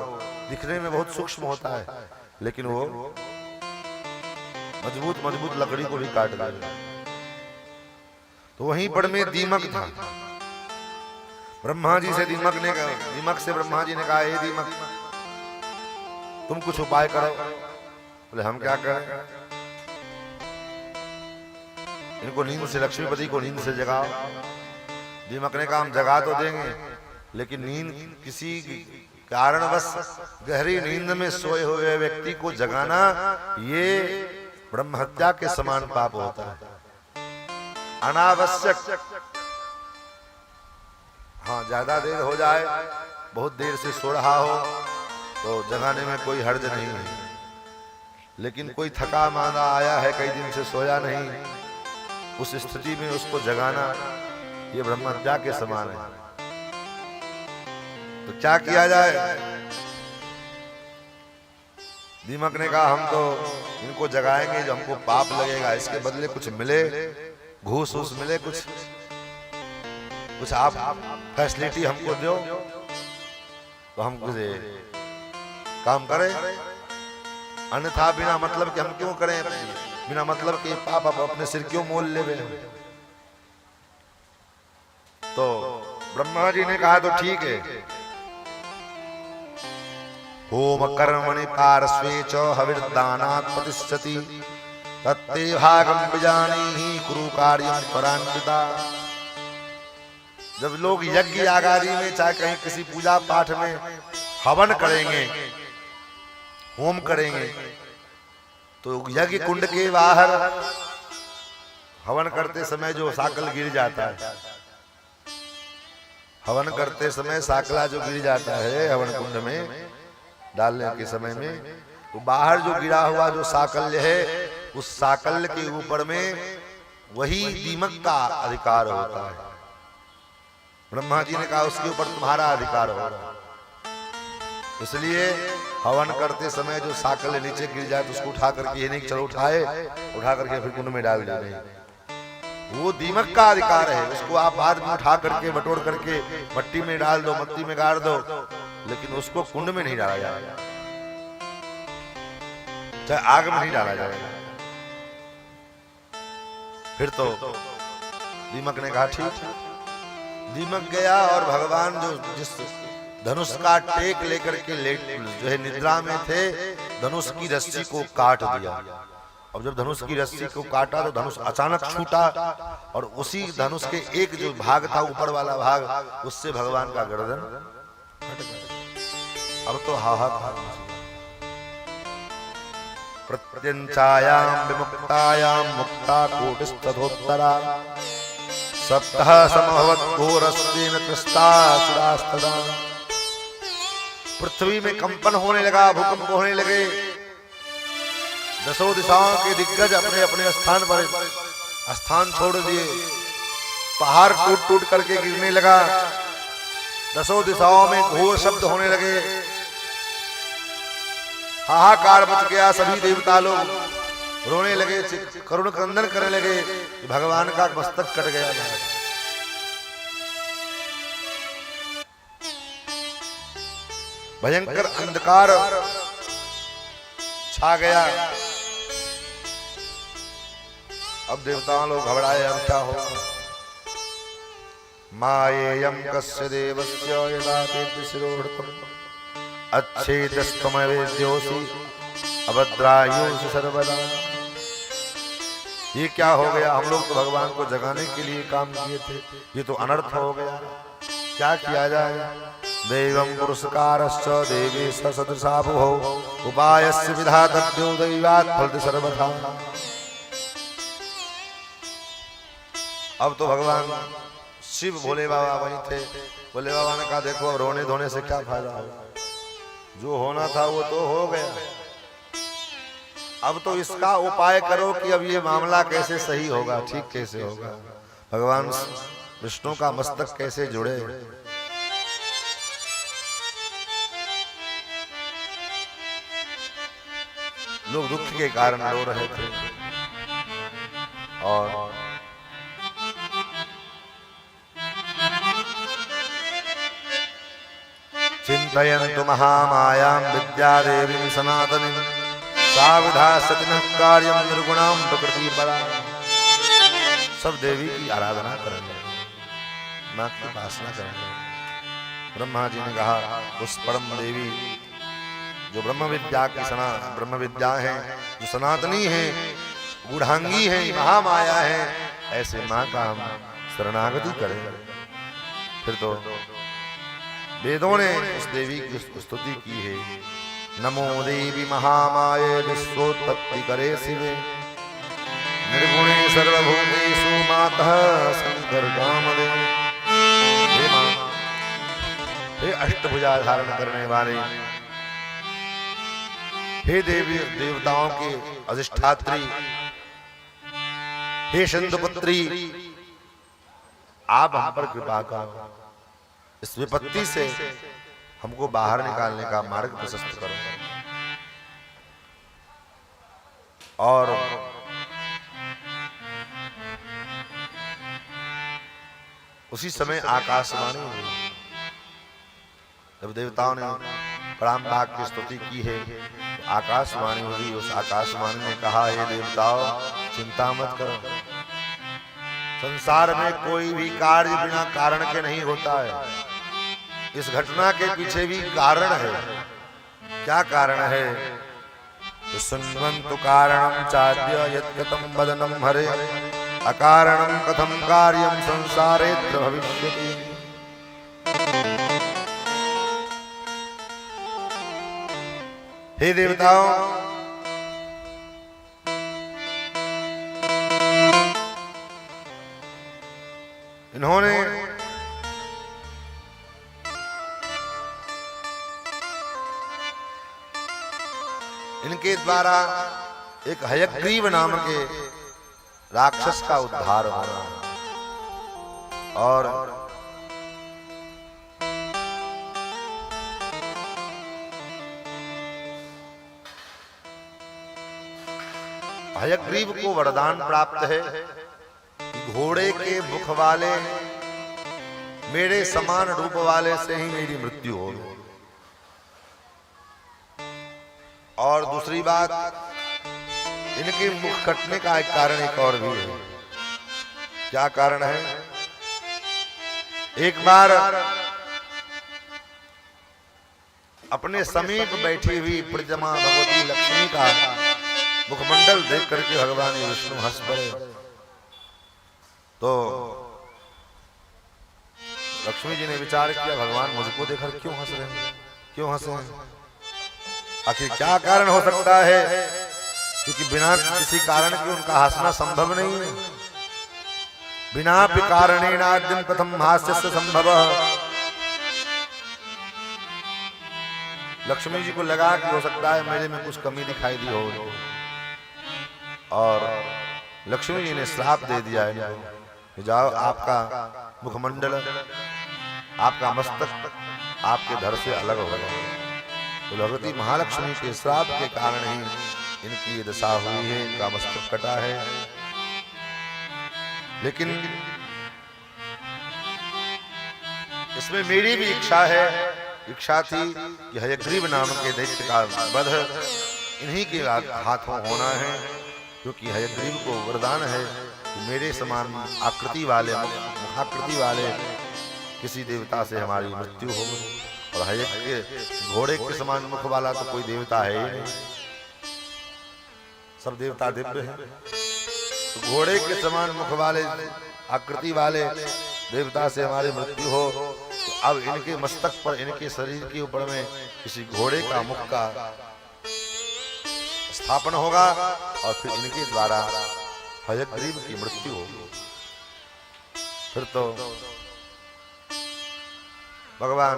दिखने में बहुत सूक्ष्म होता है लेकिन वो मजबूत मजबूत लकड़ी को भी काट दे। तो वहीं पर में दीमक था। ब्रह्मा जी से दीमक से ब्रह्मा जी ने कहा, हे दीमक तुम कुछ उपाय करो। बोले हम क्या करें, इनको नींद से, लक्ष्मीपति को नींद से जगाओ। दीमक ने कहा हम जगा तो देंगे लेकिन नींद किसी कारणवश गहरी नींद में सोए हुए व्यक्ति को जगाना ये ब्रह्म हत्या के समान पाप होता है, अनावश्यक। हाँ ज्यादा देर हो जाए, बहुत देर से सो रहा हो तो जगाने में कोई हर्ज नहीं है, लेकिन कोई थका मांदा आया है, कई दिन से सोया नहीं, उस स्थिति में उसको जगाना ये ब्रह्म हत्या के समान है। तो क्या किया जाए। दीमक ने कहा हम तो इनको जगाएंगे, जो हमको पाप लगेगा इसके बदले कुछ मिले, घूस घूस मिले, कुछ आप फैसिलिटी हमको दो तो हम कुछ काम करें, अन्यथा बिना मतलब के हम क्यों करें, बिना मतलब के पाप आप अपने सिर क्यों मोल ले। तो ब्रह्मा जी ने कहा तो ठीक है, होम कर्मणि पार्श्वे च हविर्दानात् प्रतिष्ठति तत्ते भागं विजानीहि कुरु कार्यं परान्विता। जब लोग यज्ञ यागादि में, चाहे कहीं किसी पूजा पाठ में हवन करेंगे, होम करेंगे, तो यज्ञ कुंड के बाहर हवन करते समय जो साकल गिर जाता है, हवन करते समय साकला जो गिर जाता है हवन कुंड में डालने के समय में, तो बाहर जो गिरा हुआ जो साकल्य है उस साकल्य के ऊपर में वही दीमक का अधिकार होता है। ब्रह्मा जी ने कहा उसके ऊपर तुम्हारा अधिकार होगा, इसलिए हवन करते समय जो साकल्य नीचे गिर जाए तो उसको उठा करके, ये नहीं चलो उठाए, उठा करके फिर कुंड में डाल दे, वो दीमक का अधिकार है। उसको आप बाद में उठा करके बटोर करके मट्टी में डाल दो, मट्टी में गाड़ दो, लेकिन उसको कुंड में नहीं डाला जाएगा, चाहे आग में नहीं डाला जाएगा। फिर तो दीमक ने कहा ठीक। दीमक गया और भगवान जो जिस धनुष का टेक लेकर के जो है निद्रा में थे, धनुष की रस्सी को काट दिया। अब जब धनुष की रस्सी को काटा तो धनुष अचानक छूटा और उसी धनुष के एक जो भाग था, ऊपर वाला भाग, उससे भगवान का गर्दन हट गया। अब तो हाहाकार। प्रत्यंचायाम विमुक्तायाम मुक्ता कोटिस्तथोत्तरा सप्तः समभवत् घोरस्तेन त्रस्तासुरास्तदा। पृथ्वी में कंपन होने लगा, भूकंप होने लगे, दसों दिशाओं के दिग्गज अपने अपने स्थान पर स्थान छोड़ दिए, पहाड़ टूट टूट करके गिरने लगा, दसों दिशाओं में घोर शब्द होने लगे, हाहाकार मच गया। सभी देवता लोग रोने लगे, करुण क्रंदन करने लगे कि भगवान का मस्तक कट गया। भयंकर अंधकार छा गया। अब देवताओं लोग घबराए, अब क्या होगा। मायेयं कस्य देवस्य यदा ते शिरोहृतम् अच्छेदस्तमवेद्योऽसि अभद्रायुष सर्वदा। ये क्या हो गया? हम लोग तो भगवान को जगाने के लिए काम किए थे, ये तो अनर्थ हो गया। क्या किया जाए? दैवं पुरस्कारश्च देवी सदृशा भुवौ उपायस्य विधातव्यो दैवात् फलति सर्वथा। अब तो भगवान शिव भोले बाबा वहीं थे। भोले बाबा ने कहा देखो रोने धोने से क्या फायदा होगा, जो होना था वो तो हो गया। अब तो इसका उपाय करो कि अब ये मामला कैसे सही होगा, ठीक कैसे होगा, भगवान विष्णु का मस्तक कैसे जुड़े। लोग दुख के कारण रो रहे थे और चिंतयन्तु महामायां विद्यादेवीं सनातनीं सा विधास्यति नः कार्यं निर्गुणां प्रकृति परा। सब देवी की आराधना करेंगे, मां की उपासना करेंगे। ब्रह्मा जी ने कहा उस परम देवी जो ब्रह्म विद्या की ब्रह्म विद्या है, जो सनातनी है, गूढ़ांगी है, महामाया है, ऐसे मां का हम शरणागति करें। फिर तो वेदों ने उस देवी की स्तुति की है। नमो देवी महामाये विश्वोत्पत्ति करे शिवे निर्गुणे सर्वभूतेषु मातः शंकर कामदे। हे मां, हे अष्टभुजा धारण करने वाले, हे देवी देवताओं के अधिष्ठात्री, हे सिंधुपुत्री, आप हम पर कृपा करो, इस विपत्ति से हमको बाहर निकालने का मार्ग प्रशस्त करो। और उसी समय आकाशवाणी हुई। जब देवताओं ने प्रणाम भाग की स्तुति की है तो आकाशवाणी हुई। उस आकाशवाणी ने कहा हे देवताओं, चिंता मत करो, संसार में कोई भी कार्य बिना कारण के नहीं होता है। इस घटना के पीछे भी कारण है। क्या कारण है? तो सुन्वन्तु कारणं चाद्य यत्कतं वदनं हरे अकारणं कथं कार्यं संसारेऽत्र भविष्यति। हे देवताओं, इन्होंने इनके द्वारा एक हयग्रीव नाम के राक्षस का उद्धार होना और हयग्रीव को वरदान प्राप्त है कि घोड़े के मुख वाले मेरे समान रूप वाले से ही मेरी मृत्यु होगी। और दूसरी बात, इनके मुख कटने का एक कारण एक और भी है। क्या कारण है? एक बार अपने समीप बैठी हुई प्रजमा भगवती लक्ष्मी का मुखमंडल देख करके भगवान विष्णु हंस पड़े। तो लक्ष्मी जी ने विचार किया, भगवान मुझको देखकर क्यों हंस रहे हैं, क्यों हंस रहे हैं? आखिर क्या कारण हो सकता है? क्योंकि बिना किसी कारण के उनका हंसना संभव नहीं है। बिना कारणेनाद्यं कथं हास्यस्य संभवः। लक्ष्मी जी को लगा कि हो सकता है मेरे में कुछ कमी दिखाई दी हो, और लक्ष्मी जी ने श्राप दे दिया है कि जाओ, आपका मुखमंडल, आपका मस्तक आपके धड़ से अलग हो गया। तो भगवती महालक्ष्मी के श्राप के कारण ही इनकी ये दशा हुई है, इनका मस्तक कटा है। लेकिन इसमें मेरी भी इच्छा थी कि हयग्रीव नाम के दैत्य का वध इन्हीं के हाथों होना है, क्योंकि हयग्रीव को वरदान है कि मेरे समान आकृति वाले, मुखाकृति वाले किसी देवता से हमारी मृत्यु हो। और हयग्रीव घोड़े के समान मुख वाला तो कोई देवता है ही नहीं। सब देवता दिव्य हैं। तो घोड़े के समान मुख वाले आकृति वाले देवता से हमारी मृत्यु हो तो अब इनके मस्तक पर, इनके शरीर के ऊपर में किसी घोड़े का मुख का स्थापन होगा और फिर इनके द्वारा हयग्रीव की मृत्यु होगी। फिर तो भगवान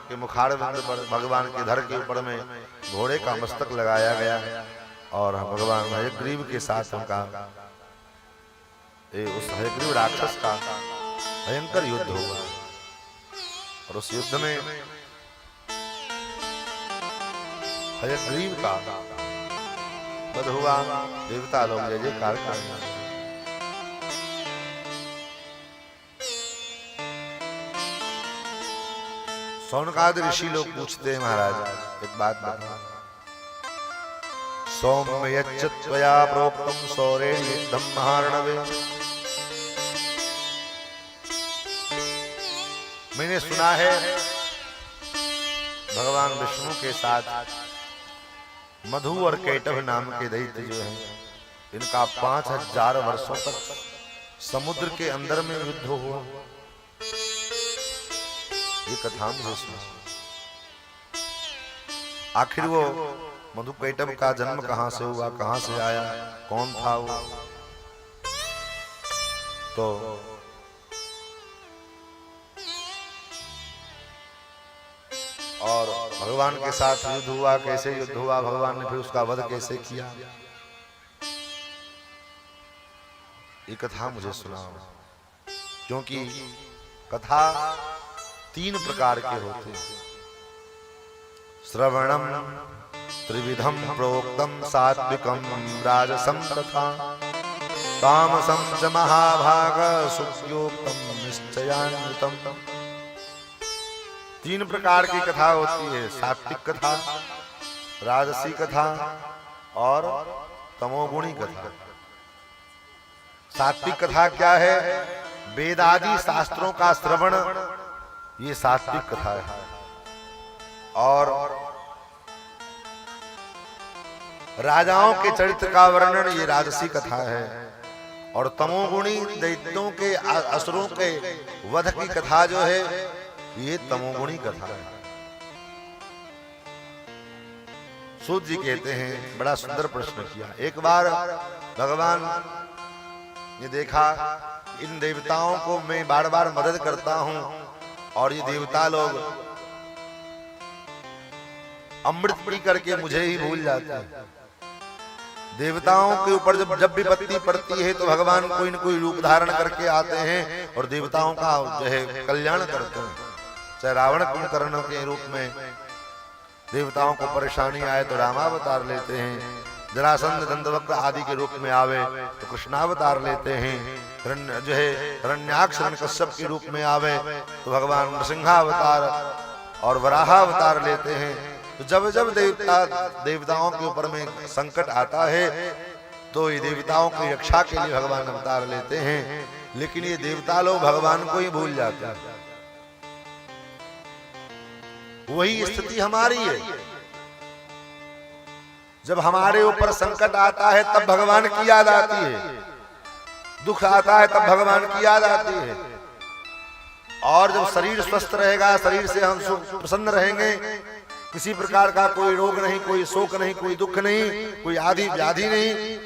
के मुखारविंद पर, भगवान के धड़ के ऊपर में घोड़े का मस्तक लगाया गया और भगवान हयग्रीव के साथ उनका उस हयग्रीव राक्षस का भयंकर युद्ध हुआ। और उस युद्ध में हयग्रीव का वध हुआ। देवता लोग जय जयकार करते। सौनकादि ऋषि लोग पूछते हैं महाराज एक बात बता, सौम्य यच्चत्वया प्रोक्तम सौरेण युद्धम महार्णवे। मैंने सुना है भगवान विष्णु के साथ मधु और केटभ नाम के दैत्य जो हैं, इनका 5000 वर्षों तक समुद्र के अंदर में युद्ध हुआ। ये कथा मुझे सुना। आखिर वो मधु केटभ का जन्म कहां से हुआ, कहां से आया, कौन था वो? तो और भगवान के साथ युद्ध हुआ, कैसे युद्ध हुआ, भगवान ने फिर उसका वध कैसे किया, ये कथा मुझे सुनाओ। क्योंकि कथा 3 प्रकार के होते हैं। श्रवणम त्रिविधम प्रोक्तम सात्विकम राजसम तथा तामसम च महाभाग सुयोक्तम निश्चयान्वितम। 3 प्रकार की कथा होती है, सात्विक कथा, राजसी कथा और तमोगुणी कथा। सात्विक कथा क्या है? वेद आदि शास्त्रों का श्रवण, ये सात्विक कथा है। और राजाओं के चरित्र का वर्णन, ये राजसी कथा है। और तमोगुणी दैत्यों के, असुरों के वध की कथा जो है, ये तमोगुणी कथा है। सूत जी कहते हैं, बड़ा सुंदर प्रश्न किया। एक बार भगवान ने देखा इन देवताओं को मैं बार बार मदद करता हूं और ये देवता लोग अमृत पी करके मुझे ही भूल जाते हैं। देवताओं के ऊपर जब विपत्ति पड़ती है तो भगवान कोई न कोई रूप धारण करके आते हैं और देवताओं का जो है कल्याण करते हैं। चाहे रावण कुंभकर्ण के रूप में देवताओं को परेशानी आए तो रामावतार लेते हैं, जरासंध दंतवक्र आदि के रूप में आवे तो कृष्णावतार लेते हैं, जो है हिरण्याक्ष हिरण्यकश्यप के रूप में आवे तो भगवान नृसिंहावतार और वराहावतार लेते हैं। तो जब जब देवताओं के ऊपर में संकट आता है तो ये देवताओं की रक्षा के लिए भगवान अवतार लेते हैं। लेकिन ये देवता लोग भगवान को ही भूल जाते हैं। वही स्थिति हमारी है। जब हमारे ऊपर संकट आता है तब भगवान की याद आती है, दुख आता है तब भगवान की याद आती है। और जब शरीर स्वस्थ रहेगा, शरीर से हम प्रसन्न रहेंगे, किसी प्रकार का कोई रोग नहीं, कोई शोक नहीं, कोई दुख नहीं, कोई आदि व्याधि नहीं,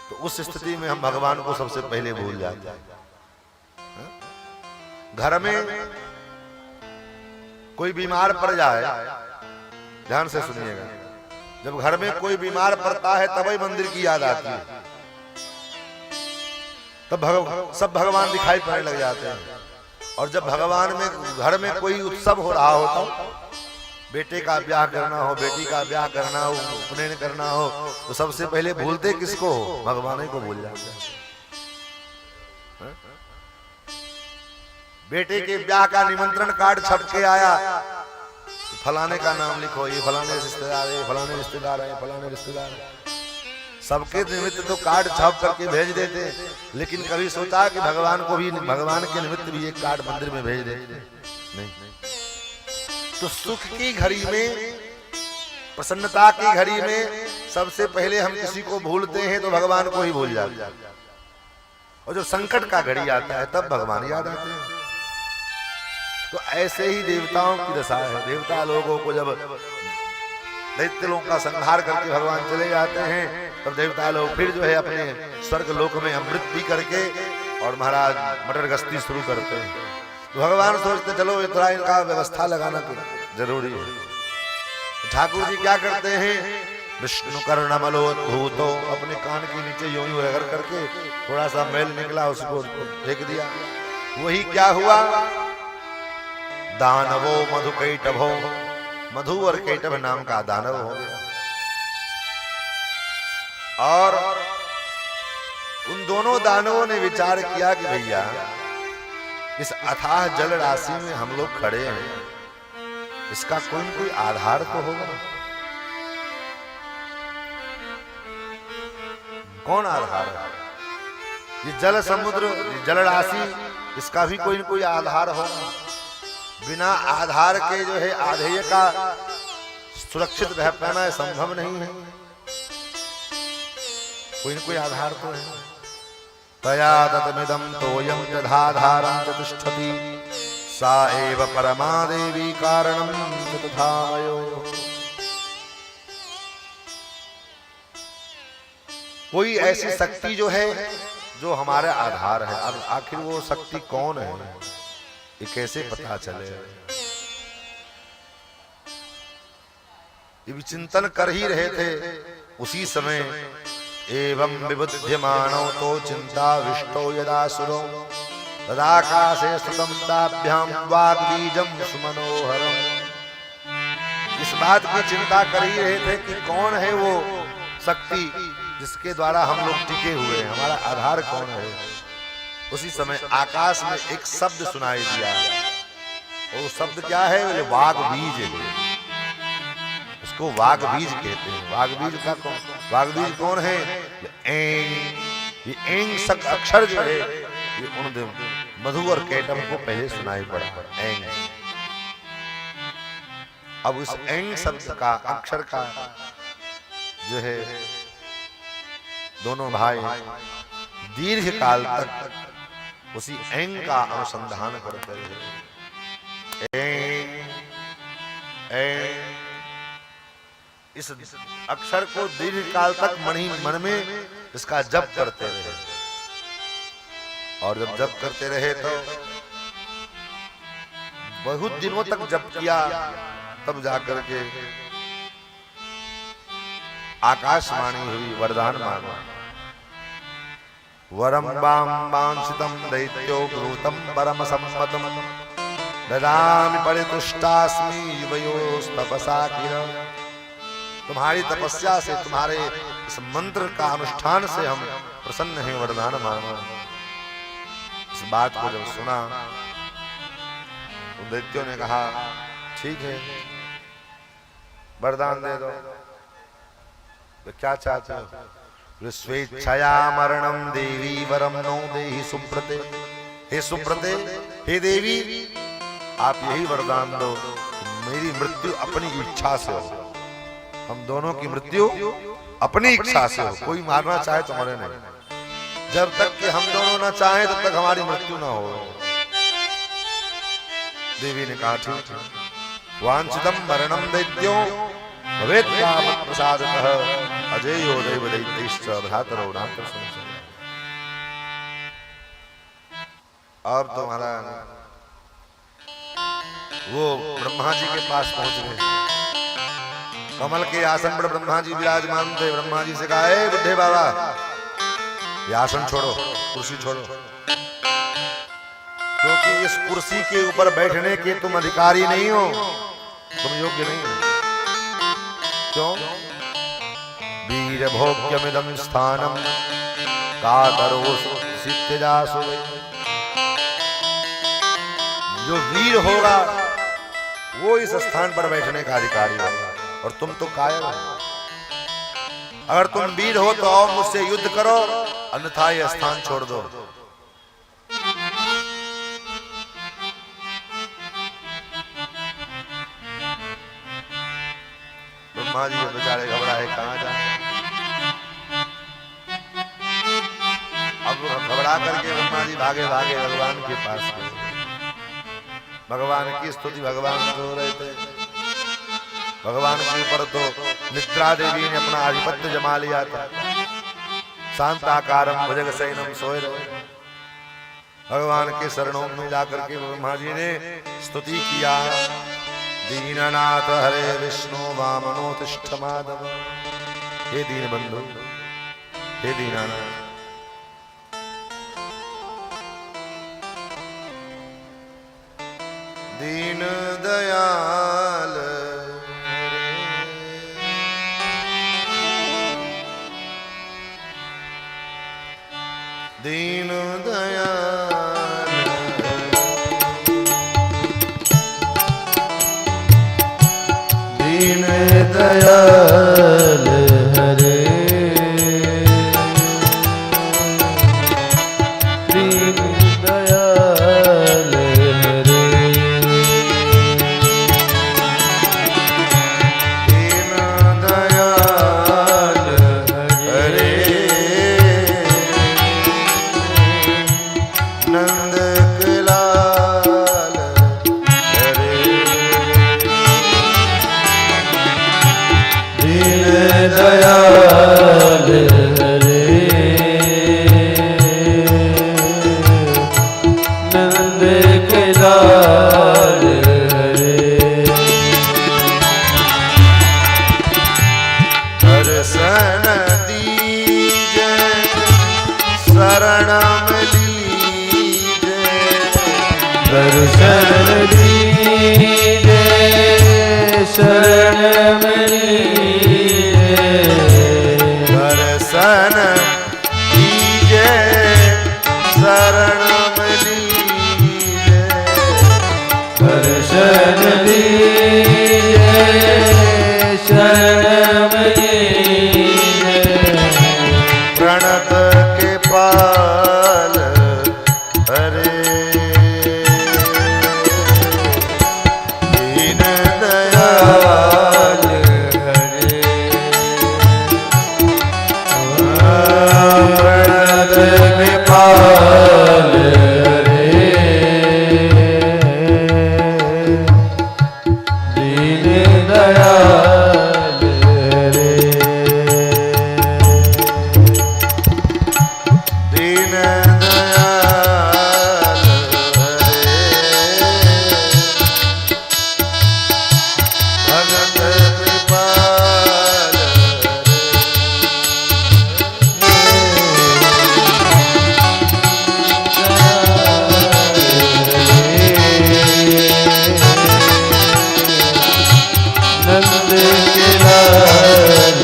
तो उस स्थिति में हम भगवान को सबसे पहले भूल जाते हैं। घर में कोई बीमार पड़ जाए, ध्यान से सुनिएगा, जब घर में कोई बीमार पड़ता है तभी मंदिर की याद आती है, तब सब भगवान दिखाई पड़ने लग जाते हैं। और जब भगवान में घर में कोई उत्सव हो रहा हो, तो बेटे का ब्याह करना हो, बेटी का ब्याह करना हो, उपनयन करना हो, तो सबसे पहले भूलते किसको हो? भगवान ही को भूल जाते हैं। बेटे के ब्याह का निमंत्रण कार्ड छप के आया, फलाने का नाम लिखो, ये फलाने रिश्तेदार है, फलाने रिश्तेदार है, फलाने रिश्तेदार है। सबके निमित्त तो कार्ड छाप करके भेज देते, लेकिन कभी सोचा कि भगवान को भी, भगवान के निमित्त भी एक कार्ड मंदिर में भेज देते? नहीं। तो सुख की घड़ी में, प्रसन्नता की घड़ी में सबसे पहले हम किसी को भूलते हैं तो भगवान को ही भूल जाते हैं, और जब संकट का घड़ी आता है तब भगवान याद आते हैं। तो ऐसे ही देवताओं की दशा है। देवता लोगों को जब दैत्य लोगों का संहार करके भगवान चले जाते हैं, तब देवता लोग फिर जो है अपने स्वर्ग लोक में अमृत पी करके और महाराज मटर गश्ती शुरू करते हैं। तो भगवान सोचते चलो इतना इनका व्यवस्था लगाना जरूरी है। ठाकुर जी क्या करते हैं, विष्णु कर्णमलोद्भूतो, अपने कान के नीचे यूं ही रगड़ करके थोड़ा सा मैल निकला उसको फेंक दिया। वही क्या हुआ, दानवो मधु कैटभो, मधु और कैटभ नाम का दानव हो गया। और उन दोनों दानवों ने विचार किया कि भैया इस अथाह जल राशि में हम लोग खड़े हैं, इसका कोई न कोई आधार तो होगा। कौन आधार है? ये जल समुद्र, जल राशि, इसका भी कोई न कोई आधार होगा। बिना आधार के जो है आधेय का सुरक्षित रह पाना संभव नहीं है। कोई न कोई आधार तो है। तया ततमिदं तोयं तथाधारं च तिष्ठति, सा एव परमा देवी कारणं च तथामयो। कोई ऐसी शक्ति जो है जो हमारा आधार है। अब आखिर वो शक्ति कौन है, ये कैसे पता चले? ये चिंतन कर ही रहे थे उसी समय, एवं विबुध्यमानो तो चिंता विष्टो यदासुरो तदाकाशे सुतम ताभ्याम वाग्बीजम सुमनोहरम। इस बात की चिंता कर ही रहे थे कि कौन है वो शक्ति जिसके द्वारा हम लोग टिके हुए हैं, हमारा आधार कौन है। उसी समय आकाश में एक शब्द सुनाई दिया। वो शब्द क्या है? वाग बीज है। उसको वाग बीज कहते हैं। वाग बीज का कौन? वाग बीज कौन है? एंग। ये एंग शब्द अक्षर जो है ये उन मधु और कैटभ को पहले सुनाई पड़ा। एंग। अब उस एंग शब्द का अक्षर का जो है दोनों भाई दीर्घ काल तक उसी एंग का अनुसंधान करते रहे। एंग इस अक्षर को दीर्घ काल तक मन में इसका जप करते रहे। और जब जप करते रहे तो बहुत दिनों तक जप किया, तब जाकर के आकाशवाणी हुई, वरदान मांगा। वरम वाम वांछितम दैत्यो ब्रूतम परम सम्मतम ददामि परितुष्टास्मि युवयोस्तपसा किरा। तुम्हारी तपस्या से, तुम्हारे इस मंत्र का अनुष्ठान से हम प्रसन्न हैं, वरदान मांगा। इस बात को जब सुना तो दैत्यों ने कहा ठीक है वरदान दे दो। तो क्या चाहते हो? स्वेच्छया मरणम देवी वरम नो देहि सुब्रते। हे सुब्रते, हे देवी, आप यही वरदान दो मेरी मृत्यु अपनी इच्छा से हो। हम दोनों की मृत्यु अपनी इच्छा से हो। कोई मारना चाहे तो मरे नहीं। जब तक कि हम दोनों ना चाहें तब तक हमारी मृत्यु ना हो। देवी ने कहा ठीक है। वांछितम मरणम दैत्यो भवेत् कामत् प्रसादतः अजेयो दैव दैत्यैश्च भ्रातरो नात्र संशयः। अब तुम्हारा वो ब्रह्मा जी के पास पहुंच गए। कमल के आसन पर ब्रह्मा जी विराजमान थे। ब्रह्मा जी से कहा, ए बुढ़े बाबा, ये आसन छोड़ो, कुर्सी छोड़ो, क्योंकि इस कुर्सी के ऊपर बैठने के तुम अधिकारी नहीं हो, तुम योग्य नहीं हो। क्यों? वीर भोग्यमिदं स्थानम कातरोऽसि त्यजासु। जो वीर होगा वो इस स्थान पर बैठने का अधिकारी होगा, और तुम तो कायर हो। अगर तुम वीर हो तो आओ मुझसे युद्ध करो, अन्यथा यह स्थान छोड़ दो। ब्रह्मा जी बेचारे घबराए, कहाँ जाए। अब घबरा करके ब्रह्मा जी भागे भागे भगवान के पास गए। भगवान की स्तुति भगवान सो रहे थे। भगवान के ऊपर तो निद्रा देवी ने अपना आधिपत्य जमा लिया था। शांताकारम भुजगशयनम सोए रहे। भगवान के शरणों में जाकर के ब्रह्मा जी ने स्तुति किया। दीननाथ हरे विष्णु वामनोतिष्ठ माधव। हे दीन बंधु, हे दीनानाथ, दीन दयाल दीन दयाल दीन दयाल हरे दीन दयाल हरे दीन दयाल हरे नंद के लाल हरे दीन दयाल हरे नंद के लाल हरे दर्शन दीजे शरण लीजे दर्शन दीजे शरण लीजे दर्शन दीजे शरण लीजे दर्शन दीजे शरण लीजे प्रणत के पाल हरे दीन दयाल हरे प्रणत के पाल हरे दीन दयाल हरे दीन दयाल हरे भगत कृपाल नंद के लाल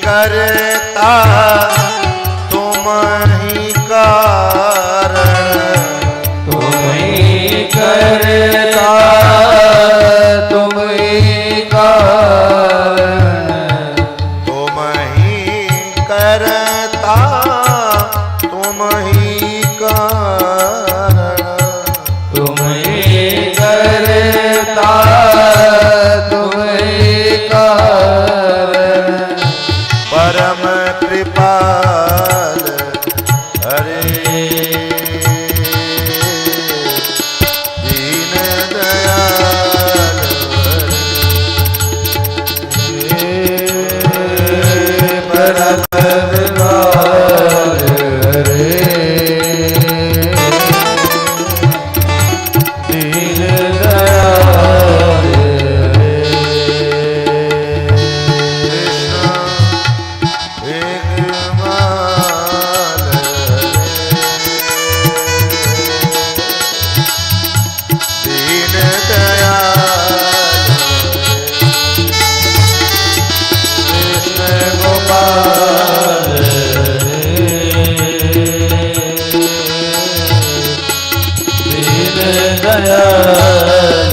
करता तुम ही कारण तुम ही करता तुम ही कारण तुम ही करता तुम ही कारण तुम ही करता तुम ही कारण परम कृपा दयाल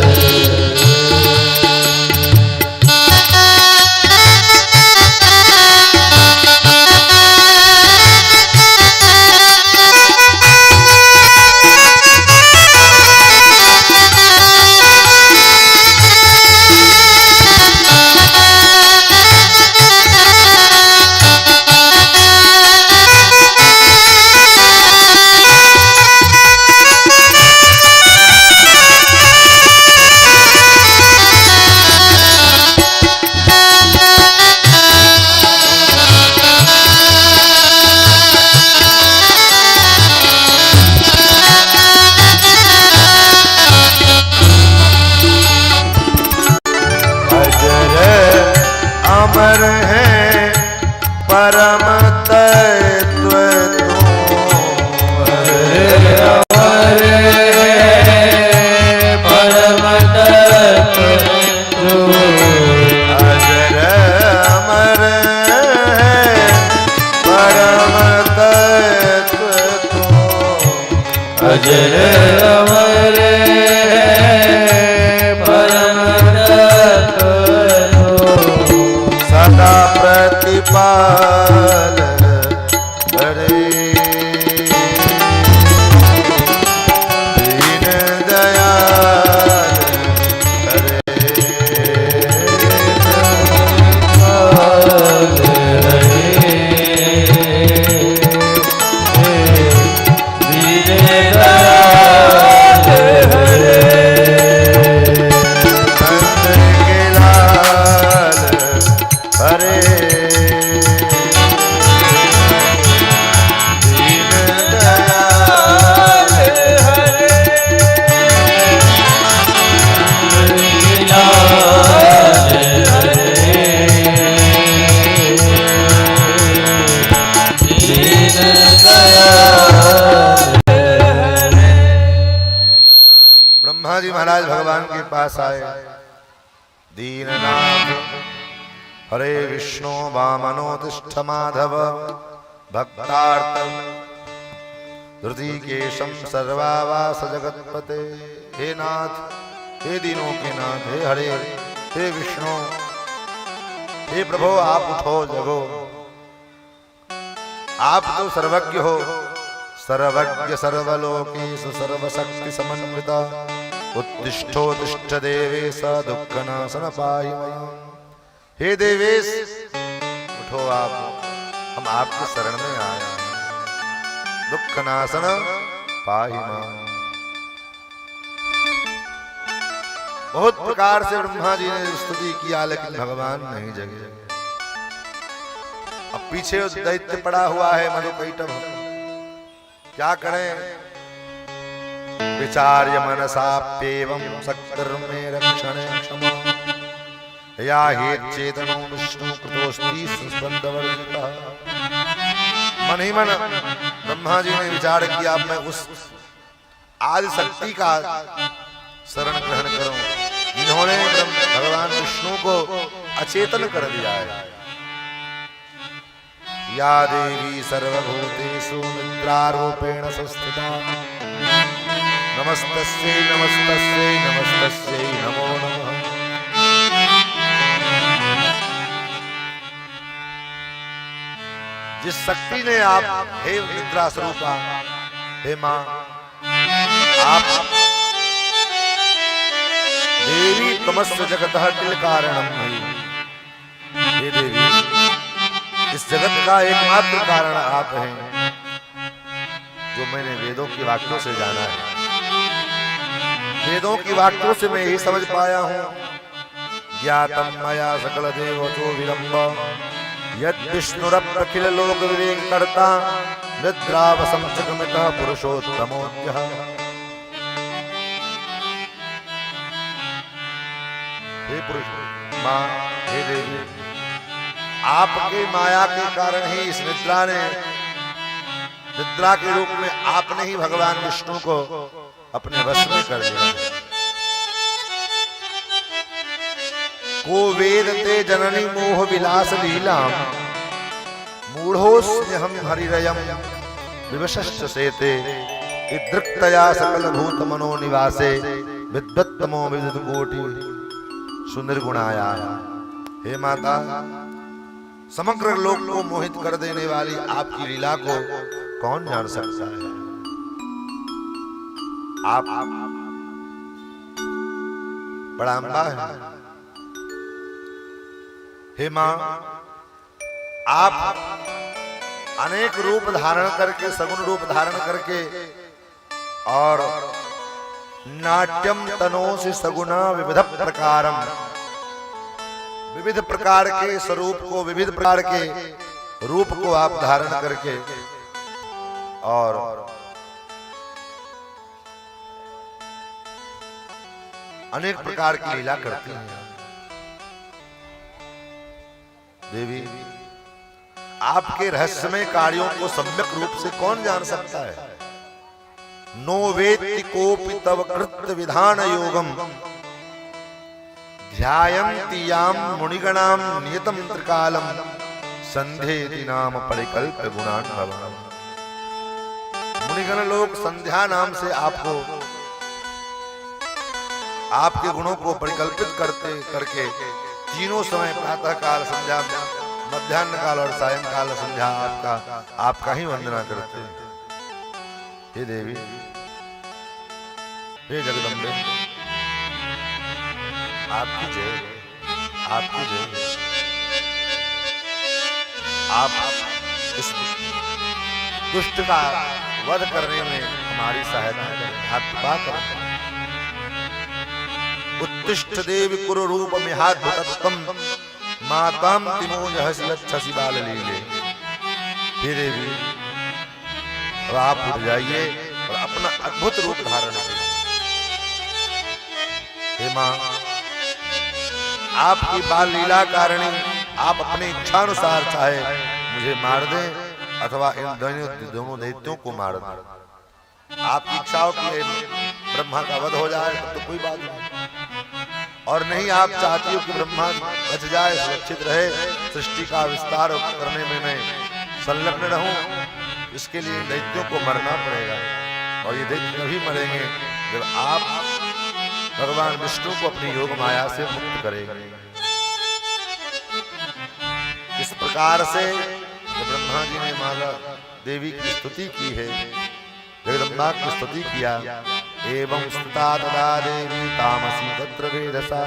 अमर है परम तत्व अमर परम तत्व अजर अमर है परम तत्व अजर अमर परम सदा प्रतिपाल करे दीन दयाल करे नंद के लाल हरे दीन दयाल ब्रह्मा जी महाराज भगवान के पास आए। दीननाथ हरे विष्णु वामनोतिष्ठ माधव भक्तार्थम धृतिकेशम सर्वावास जगतपते। हे नाथ, हे दीनों के नाथ, हे हरे, हे विष्णु, हे प्रभु, आप उठो जगो। आप तो सर्वज्ञ हो, सर्वज्ञ सर्वलोकेषु सर्वशक्ति समन्विता। उत्तिष्ठोत्तिष्ठ देवेश दुःखनाशन पाहि माम्। हे देवेश, उठो आप, हम आपके शरण में आए हैं। दुःखनाशन पाहि माम्। बहुत प्रकार से ब्रह्मा जी ने स्तुति किया, लेकिन भगवान नहीं जगे। अब पीछे उस दैत्य पड़ा हुआ है मधुकैटभ, क्या करें? विचार्य मनसाप्येवं सक्तर्मे रक्षणे क्षमा या हे चेतनो विष्णु कृतोस्ति सुस्पंदवर्जितः। मन ही मन ब्रह्मा जी ने विचार किया, अब मैं उस आदि शक्ति का शरण ग्रहण करूं जिन्होंने भगवान विष्णु को अचेतन कर दिया है। या देवी सर्वभूतेषु निद्रारूपेण संस्थिता नमस्तस्यै नमस्तस्यै नमस्तस्यै नमो नमः। जिस शक्ति ने आप, हे निद्रा स्वरूपा, हे मां, आप देवी तमस्य जगतः किल कारणम। हे देवी, इस जगत का एकमात्र कारण आप हैं, जो मैंने वेदों की वाक्यों से जाना है। वेदों की वाक्यों से मैं यही समझ पाया हूँ, ज्ञातम मया सकल देवतो विलंब यद विष्णुरखिल लोक विवेक कर्ता निद्रावसं चक्रमितः पुरुषोत्तमोऽद्यः। हे पुरुष मां, हे देवी, आपके माया के कारण ही इस निद्रा ने, निद्रा के रूप में आपने ही भगवान विष्णु को अपने वश में कर लिया। को वेदते जननी मोह विलास लीलाम मूढ़ोस्म्यहं हरिरयं विवशश्च सेते इदृक्तया सकल भूत मनो निवासे विद्वत्तमो विद्युत कोटि सुनिर्गुणाया। हे माता, समग्र लोक को मोहित कर देने वाली आपकी लीला को कौन जान सकता है। आप बड़ाम्बा है। हे मां, आप अनेक रूप धारण करके, सगुण रूप धारण करके और नाट्यम तनोसि सगुना विविध प्रकारम, विविध प्रकार के स्वरूप को, विविध प्रकार के रूप को आप धारण करके और अनेक प्रकार की लीला करती हैं। देवी, आपके रहस्यमय कार्यों को सम्यक रूप से कौन जान सकता है। नो वेत्ति कोपि तव कृत विधान योगम ध्यायन्ति याम मुनिगणाम नियतम त्रिकालम संध्येति नाम परिकल्प गुणान्भवम्। मुनिगण लोग संध्या नाम से आपको, आपके गुणों को परिकल्पित करके तीनों समय, प्रातः काल, संध्या, मध्याह्न काल और सायंकाल संध्या आपका ही वंदना करते हैं। हे देवी, हे जगदम्बे, आपकी जय, आपकी जय। आप इस दुष्ट का वध करने में हमारी सहायता करें, आप कृपा करें। उत्तिष्ठ देवी कुरु रूप मिहाद्भुतत्वं माताम तिमो जहसि अच्छसि बाल लीले। हे देवी, अब आप उठ जाइए और अपना अद्भुत रूप धारण करें। हे मां, आपकी बाल लीला कारिणी, आप अपनी इच्छानुसार चाहे मुझे मार दें अथवा इन दोनों दैत्यों को मार दें। आपकी इच्छाओं की ब्रह्मा का वध हो जाए तो कोई बात नहीं, और नहीं आप चाहती हो कि ब्रह्मा बच जाए, सुरक्षित रहे, सृष्टि का विस्तार करने में मैं संलग्न रहूं, इसके लिए दैत्यों को मरना पड़ेगा। और ये दैत्य तभी मरेंगे जब आप भगवान विष्णु को अपनी योग माया से मुक्त करेंगे। इस प्रकार से जब ब्रह्मा जी ने माता देवी की स्तुति की है, जगदम्बा की स्तुति किया, एवं स्तुता तदा देवी तामसी तत्र वेदसा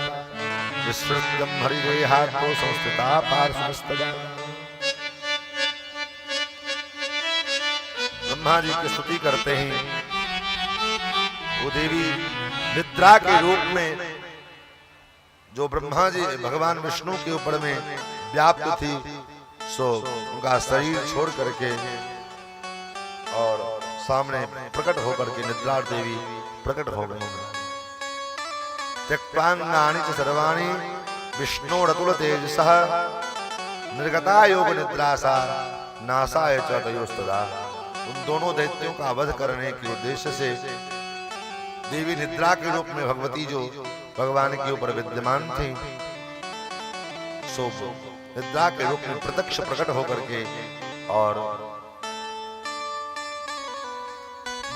विस्मृत्यं हरिदेहातो संस्थिता पार्श्वस्तदा। ब्रह्मा जी की स्तुति करते हैं, वो देवी निद्रा के रूप में जो ब्रह्मा जी भगवान विष्णु के ऊपर में व्याप्त थी, सो उनका शरीर छोड़ करके और सामने प्रकट होकर के निद्रा देवी प्रकट हो गई। त्यक्तांगानि च सर्वाणि विष्णोरतुल तेजसः निर्गता योग निद्रासा नासाय च तयोस्तदा। उन दोनों दैत्यों का वध करने के उद्देश्य से देवी निद्रा के रूप में भगवती जो भगवान के ऊपर विद्यमान थी, सो निद्रा के रूप में प्रत्यक्ष प्रकट होकर के, और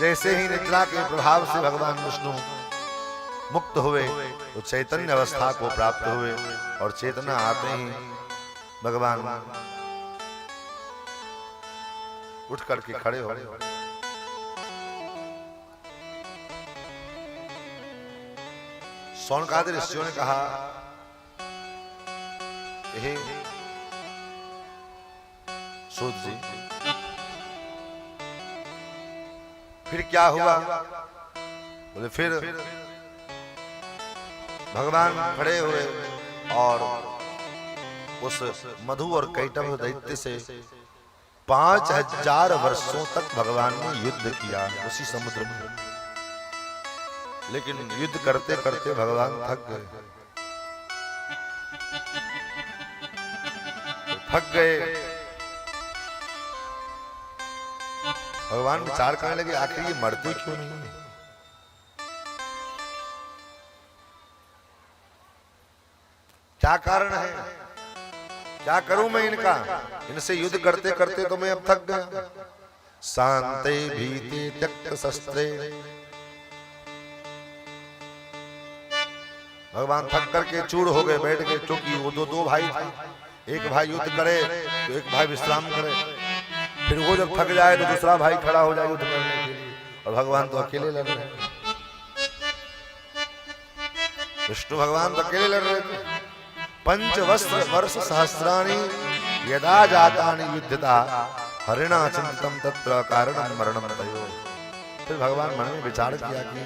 जैसे ही निद्रा के प्रभाव से भगवान विष्णु मुक्त हुए तो चैतन्य अवस्था को प्राप्त हुए, और चेतना आते ही भगवान उठ करके खड़े हो गए। शौनकादि ऋषियों ने कहा, हे सूत जी, फिर क्या हुआ? बोले फिर भगवान खड़े हुए और उस मधु और कैटभ दैत्य से 5000 वर्षों तक भगवान ने युद्ध किया उसी समुद्र में। लेकिन युद्ध करते करते भगवान थक गए, थक गए। भगवान विचार करने लगे, आखिर ये मरते क्यों नहीं? क्या कारण है? क्या करूं मैं इनका? इनसे युद्ध करते करते तो मैं अब थक गया। शांते भीते त्यक्त शस्त्रे। भगवान थक करके चूर हो गए, बैठ गए, क्योंकि वो दो भाई थे। एक भाई युद्ध करे तो एक भाई विश्राम करे, फिर वो जब थक जाए तो दूसरा भाई खड़ा हो जाए युद्ध करने के लिए, और भगवान तो अकेले लड़ रहे हैं। विष्णु भगवान तो अकेले लड़ रहे थे। पंचवस्त्र वर्ष सहस्राणि यदा जातानि युद्धता हरिणा चिंतम तत्र कारणं मरणं तयो। फिर भगवान मन में विचार किया कि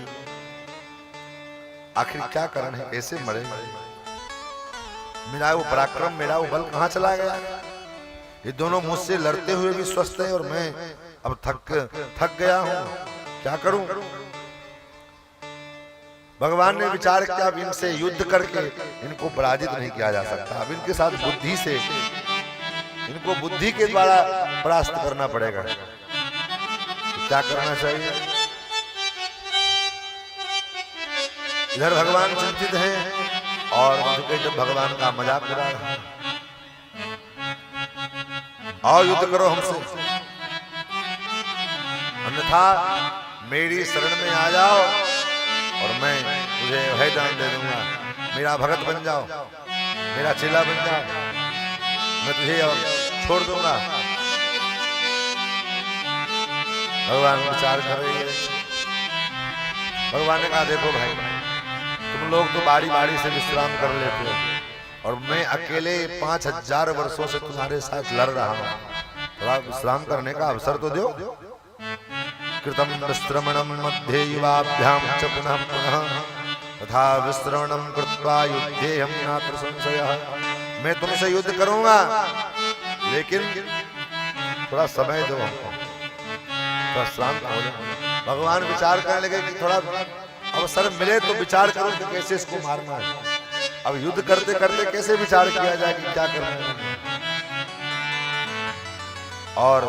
आखिर क्या कारण है, कैसे मरे, मेरा वो पराक्रम, मेरा वो बल कहाँ चला गया। ये दोनों मुझसे लड़ते हुए भी स्वस्थ हैं और मैं अब थक गया हूं, क्या करूं। भगवान ने विचार किया अब इनसे युद्ध करके इनको पराजित नहीं किया जा सकता, अब इनके साथ बुद्धि से, इनको बुद्धि के द्वारा परास्त करना पड़ेगा। तो क्या करना चाहिए। इधर भगवान चिंतित हैं और मुझे जब भगवान का मजाक उड़ा रहा है, आओ युद्ध करो हमसे, अन्यथा मेरी शरण में आ जाओ और मैं तुझे वरदान दे दूंगा, मेरा भगत बन जाओ, मेरा चेला बन जाओ, मैं तुझे और छोड़ दूंगा। भगवान विचार कर रही है। भगवान ने कहा देखो भाई, तुम लोग तो बारी बारी से विश्राम कर लेते हो और मैं अकेले 5000 वर्षों से तुम्हारे साथ लड़ रहा हूं, थोड़ा विश्राम करने का अवसर तो दो। कृतम विश्रमणम मध्ये युवाभ्याम च पुनः पुनः तथा विश्रमणम कृत्वा युद्धेयं नात्र संशयः। मैं तुमसे युद्ध करूंगा लेकिन थोड़ा समय दो हमको, थोड़ा शांत हो जाओ। भगवान विचार करने लगे कि थोड़ा अवसर मिले तो विचार करो कि कैसे इसको मारना है। अब युद्ध करते करते कैसे विचार किया जाए कि क्या करना है। और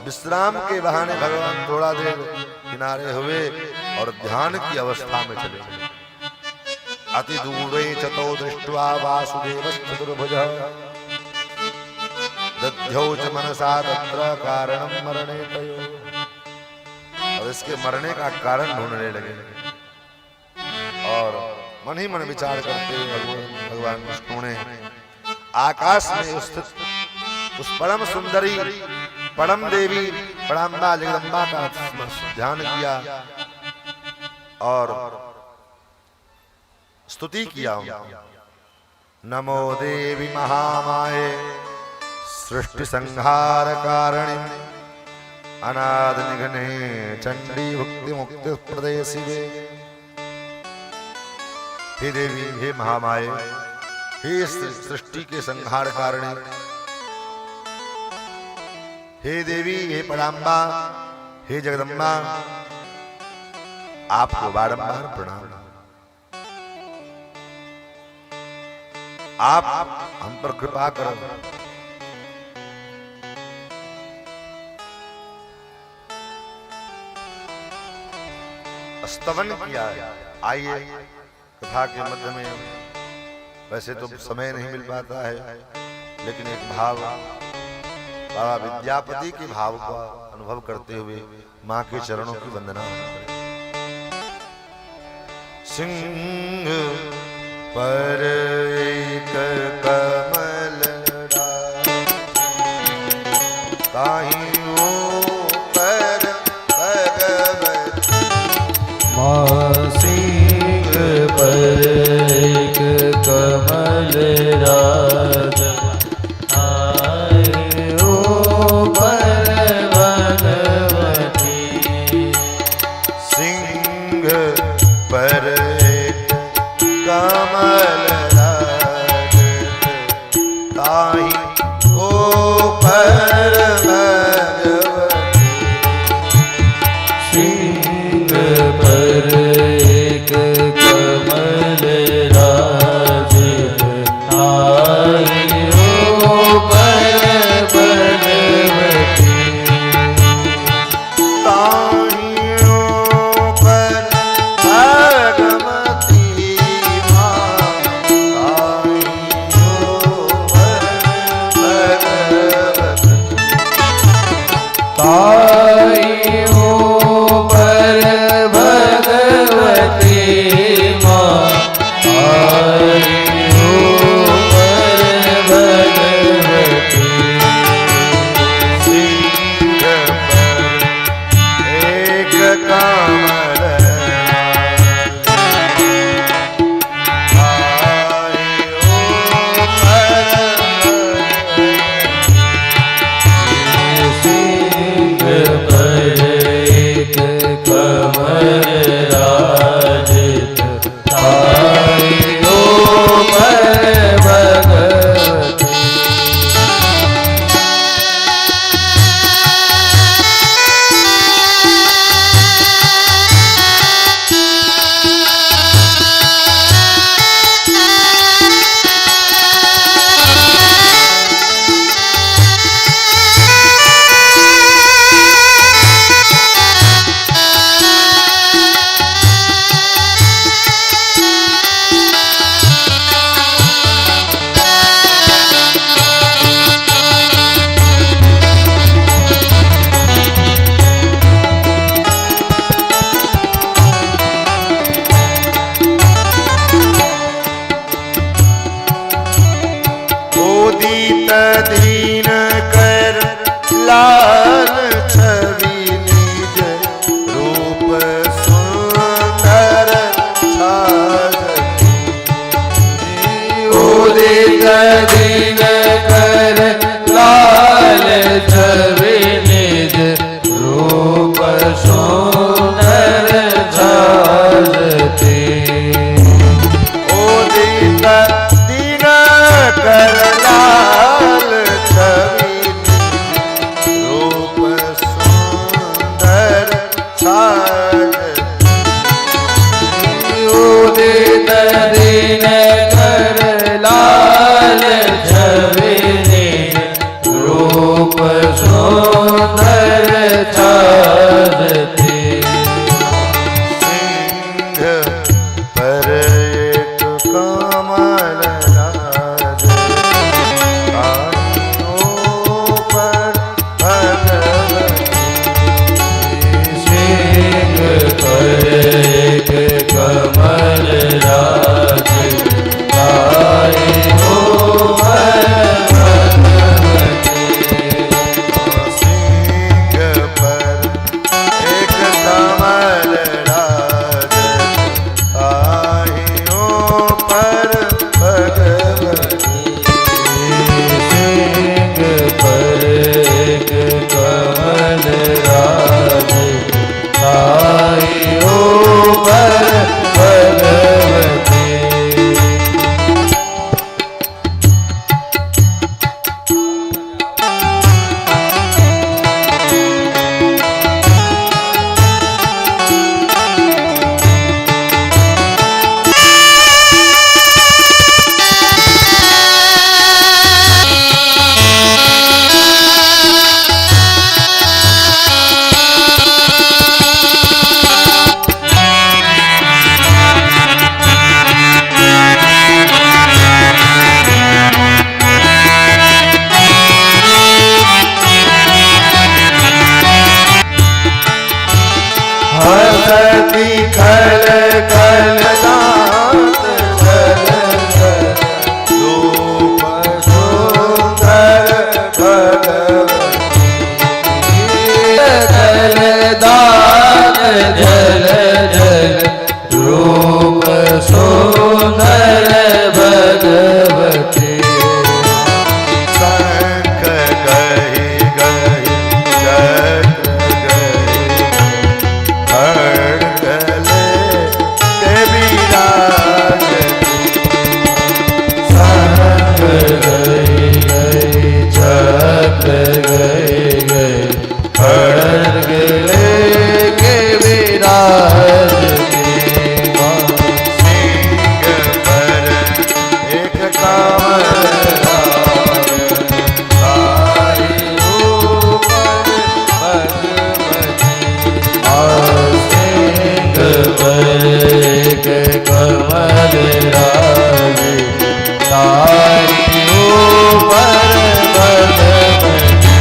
विश्राम के बहाने भगवान थोड़ा देर किनारे हुए और ध्यान की अवस्था में चले गए। अति दूरे चतो दृष्ट्वा वासुदेवश्चतुर्भुजः दध्यौ च मनसा तत्र कारणं मरणे तयो। और इसके मरने का कारण ढूंढने लगे और मन ही मन विचार करते भगवान विष्णु ने आकाश में स्थित उस परम सुंदरी परम देवी पराम्बा जगदम्बा का ध्यान किया और स्तुति किया। नमो देवी महामाये सृष्टि संहार कारिणी अनादि निघ्ने चंडी भुक्ति मुक्ति प्रदे शिवे। हे देवी, हे महामाये, हे सृष्टि के संहार कारिणी, हे देवी, हे पराम्बा, हे जगदम्बा, आपको बारंबार प्रणाम। आप हम पर कृपा करो। स्तवन किया। आइए कथा के मध्य में, वैसे तो समय नहीं मिल पाता है, लेकिन एक भाव बाबा विद्यापति के भाव का अनुभव करते हुए मां के चरणों की वंदना। सिंह पर एक कमल ताहि ऊपर भगवती। सिंह पर एक कमल राज रूप सुंदर भगवती शंख गहि गहि चक्र गहि खड्ग ले विराजती शंख गई गई चक्र गई गई खड्ग लेके विराजती सिंह पर एक कमल तारी ऊपर भगवती सिंह पर के कमल राजी तारी ऊपर भगवती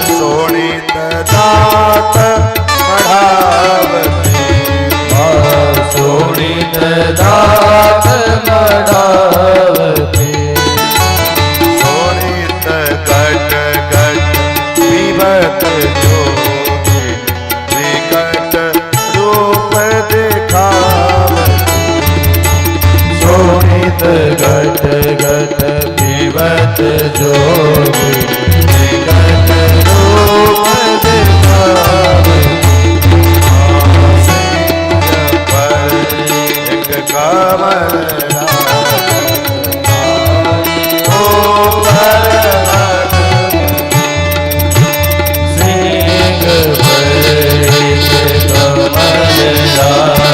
शोणित दात मढ़ावती शोणित दात मढ़ावती शोणित गट गट विभत जोगी विकट रूप दिखावती शोणित गट गट विवत जोगी विकट रूप दिखावती सिंह पर एक कमल सिंह पर एक कमल राजी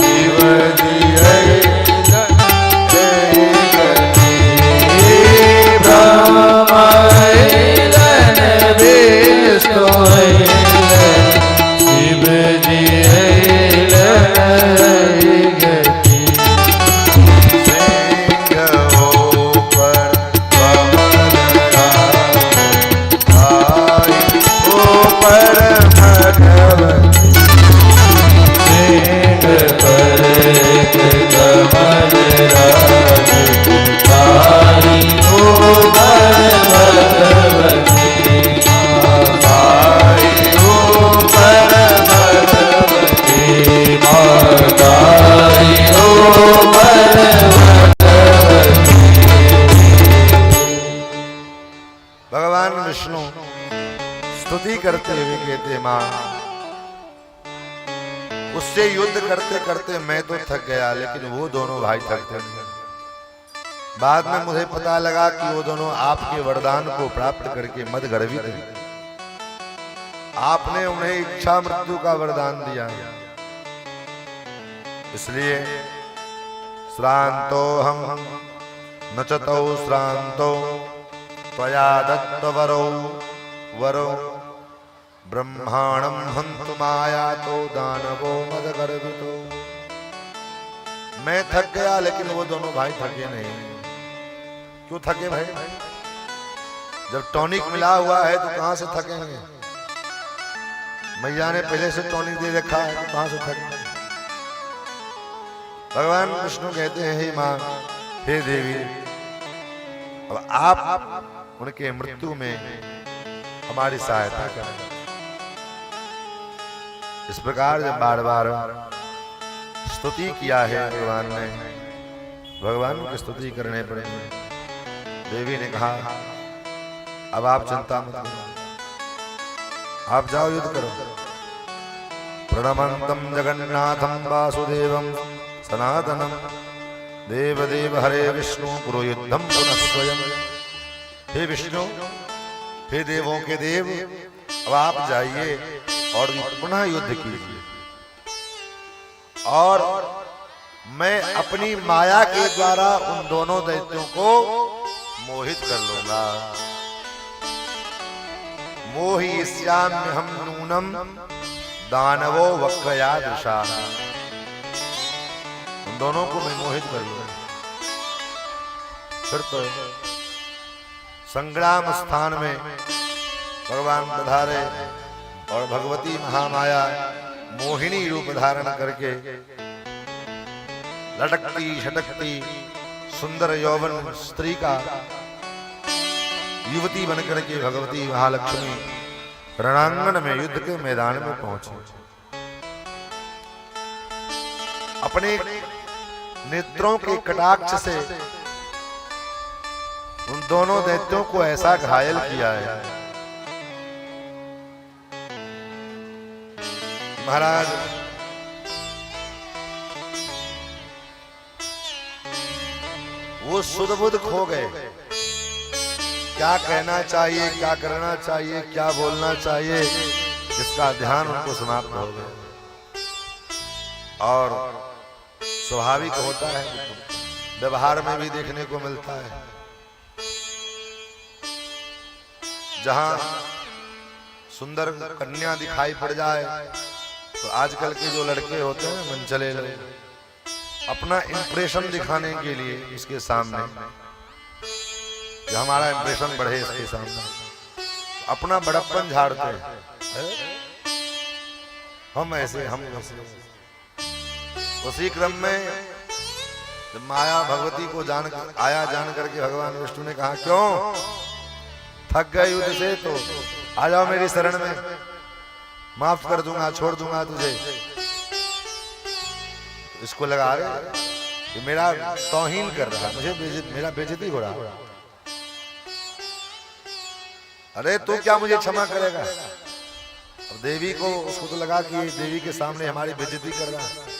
शिव जी स्तुति करते हुए कहते माँ उससे युद्ध करते करते मैं तो थक गया, लेकिन वो दोनों भाई थकते नहीं। बाद में मुझे पता लगा कि वो दोनों आपके वरदान को प्राप्त करके मद गर्वित थे। आपने उन्हें इच्छा मृत्यु का वरदान दिया, इसलिए श्रांतो हम नचतो श्रांतो त्वया दत्त वरो वरो ब्रह्माणं हन्तु मायातो दानवो मद गर्वितो। मैं थक गया, लेकिन वो दोनों भाई थके नहीं। क्यों थके भाई? जब टॉनिक मिला हुआ है तो कहां से थकेंगे? मैया ने पहले से टॉनिक दे रखा है तो कहां से थकेंगे? भगवान विष्णु कहते हैं हे मां, हे देवी, अब आप उनके मृत्यु में हमारी सहायता करें। इस प्रकार जब बार बार स्तुति किया है भगवान ने, भगवान की स्तुति करने पर देवी ने कहा अब आप चिंता मत करो, आप जाओ युद्ध करो। प्रणमंतम जगन्नाथम वासुदेवम सनातनम देवदेव हरे विष्णु कुरु युद्धम पुनः स्वयं। हे विष्णु, हे देवों के देव, अब आप जाइए और पुनः युद्ध कीजिए, और मैं अपनी माया के द्वारा उन दोनों दैत्यों को मोहित कर लूंगा। मोहिष्याम्य हम नूनम दानवो वक्रया दृशा। उन दोनों को मैं मोहित कर लूंगा। फिर तो संग्राम स्थान में भगवान पधारे और भगवती महामाया मोहिनी रूप धारण करके लटकती झटकती सुंदर यौवन स्त्री का युवती बनकर के भगवती महालक्ष्मी रणांगण में युद्ध के मैदान में पहुंची। अपने नेत्रों के कटाक्ष से उन दोनों दैत्यों को ऐसा घायल किया है महाराज। वो सुध बुध खो गए, क्या कहना चाहिए, क्या करना चाहिए, क्या बोलना चाहिए, इसका ध्यान उनको समाप्त हो गया। और स्वाभाविक होता है, व्यवहार में भी देखने को मिलता है, जहां सुंदर कन्या दिखाई पड़ जाए तो आजकल के जो लड़के होते हैं मनचले लोग, अपना इंप्रेशन दिखाने के लिए उसके सामने, हमारा इंप्रेशन बढ़े इसके सामने, अपना बड़प्पन झाड़ते हैं, हम ऐसे हम ऐसे। उसी क्रम में जब माया भगवती को जान करके भगवान विष्णु ने कहा क्यों थक गए युद्ध से, तो आ जाओ मेरी शरण में, माफ कर दूंगा, छोड़ दूंगा तुझे। इसको लगा रहे कि मेरा तौहीन कर रहा, मुझे मेरा बेइज्जती हो रहा। अरे तू क्या मुझे क्षमा करेगा? अब देवी को, उसको तो लगा कि देवी के सामने हमारी बेइज्जती कर रहा है।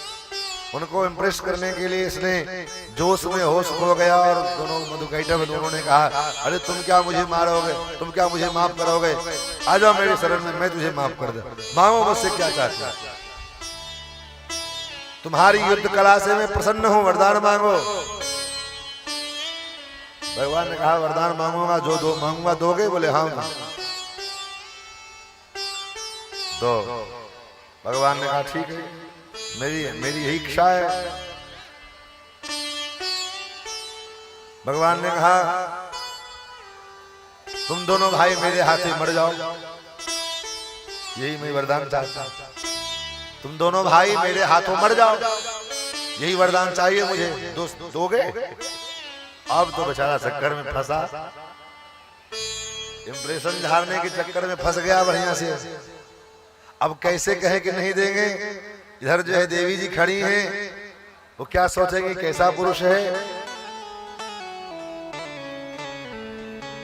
उनको इम्प्रेस करने के लिए इसने जोश में होश खो गया और दोनों मधुकैटभ दोनों ने कहा अरे तुम क्या मुझे मारोगे, तुम क्या मुझे माफ करोगे, आ जाओ मेरी शरण में, मैं तुझे माफ कर दे, मांगो मुझसे क्या चाहते हो। तुम्हारी युद्ध कला से मैं प्रसन्न हूं, वरदान मांगो। भगवान ने कहा वरदान मांगूंगा, जो दो मांगूंगा दोगे? बोले हाँ। तो भगवान ने कहा ठीक है, मेरी यही इच्छा है। भगवान ने कहा तुम दोनों भाई मेरे हाथे मर जाओ, यही मैं वरदान चाहता हूं। तुम दोनों भाई मेरे हाथों मर जाओ, यही वरदान चाहिए मुझे, दोगे? अब तो बेचारा चक्कर में फंसा, इंप्रेशन झाड़ने के चक्कर में फंस गया बढ़िया से। अब कैसे कहे कि नहीं देंगे? इधर जो है देवी जी खड़ी हैं, वो क्या सोचेंगे कैसा पुरुष है।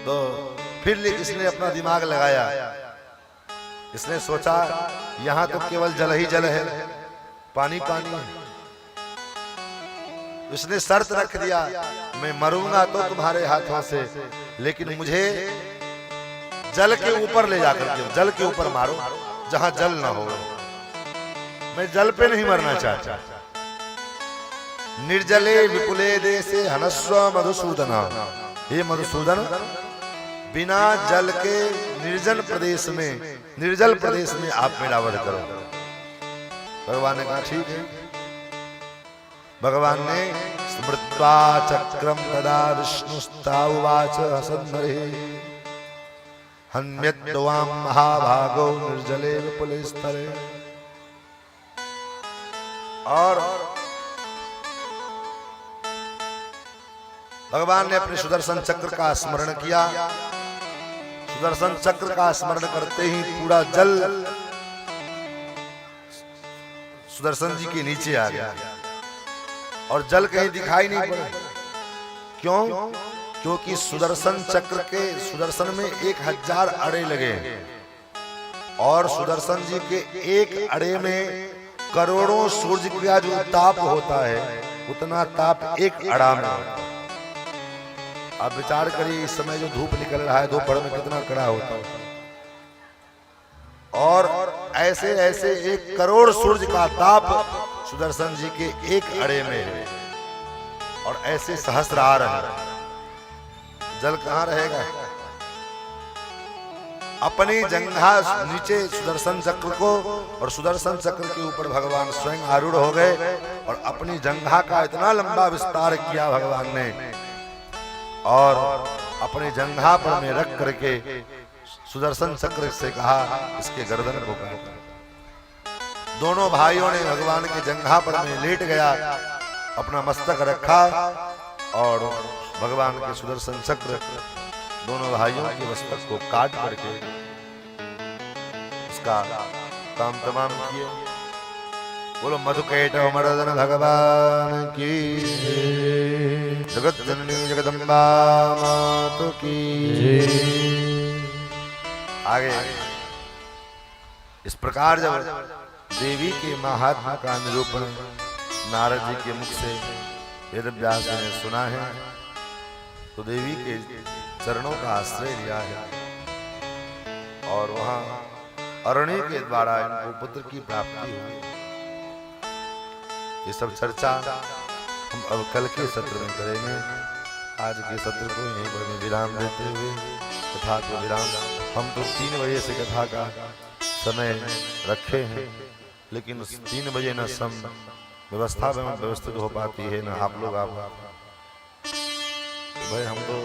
तो फिर इसने अपना दिमाग लगाया इसने सोचा यहाँ तो केवल जल ही जल है, पानी पानी है। इसने शर्त रख दिया, मैं मरूंगा तो तुम्हारे हाथों से, लेकिन मुझे जल के ऊपर ले जाकर के, जल के ऊपर मारो जहां जल ना हो। मैं जल पे नहीं मरना चाहता। निर्जले विपुले देशे हनस्व मधुसूदन। हे मधुसूदन, बिना जल के निर्जल प्रदेश में आप मेरा वध करो। भगवान ने कहा ठीक है। भगवान ने स्मृत्वा चक्रम तदा विष्णुस्ताउवाच हसन्महे हन्यत्वाम महाभागो निर्जले विपुले स्थले। और भगवान ने अपने सुदर्शन चक्र का स्मरण किया। सुदर्शन चक्र का स्मरण करते ही पूरा जल सुदर्शन जी के नीचे आ गया और जल कहीं दिखाई नहीं पड़ा। क्यों? क्योंकि सुदर्शन चक्र के सुदर्शन में 1000 अड़े लगे और सुदर्शन जी के एक अड़े में करोड़ों सूर्य का जो ताप होता है उतना ताप एक अड़ा में होता है। आप विचार करिए, इस समय जो धूप निकल रहा है दोपहर में कितना कड़ा होता है, और ऐसे ऐसे 1 करोड़ सूर्य का ताप सुदर्शन जी के एक अड़े में है और ऐसे सहस्रार है। जल कहाँ रहेगा? अपनी जंघा नीचे सुदर्शन चक्र को, और सुदर्शन चक्र के ऊपर भगवान स्वयं आरूढ़ हो गए और अपनी जंघा का इतना लंबा विस्तार किया भगवान ने, और अपने जंघा पर में रख करके सुदर्शन चक्र से कहा इसके गर्दन को काट। दोनों भाइयों ने भगवान के जंघा पर में लेट गया, अपना मस्तक रखा और भगवान के सुदर्शन चक्र दोनों भाइयों के मस्तक को काट करके उसका काम तमाम किए। बोलो मधुकैटभ मर्दन भगवान की, जगत जननी जगदम्बा मातु की। आगे इस प्रकार जब देवी के महात्मा का निरूपण नारद जी के मुख से वेदव्यास जी ने सुना है, तो देवी के चरणों का आश्रय लिया है और वहां अरण्य के द्वारा इनको पुत्र की प्राप्ति हुई। ये सब चर्चा हम अब कल के सत्र में करेंगे। आज के सत्र को यहीं पर विराम देते हुए कथा को विराम। हम तो 3 बजे से कथा का समय रखे हैं, लेकिन 3 बजे न सम व्यवस्था में व्यवस्थित हो पाती है, न आप लोग आप भाई। हम तो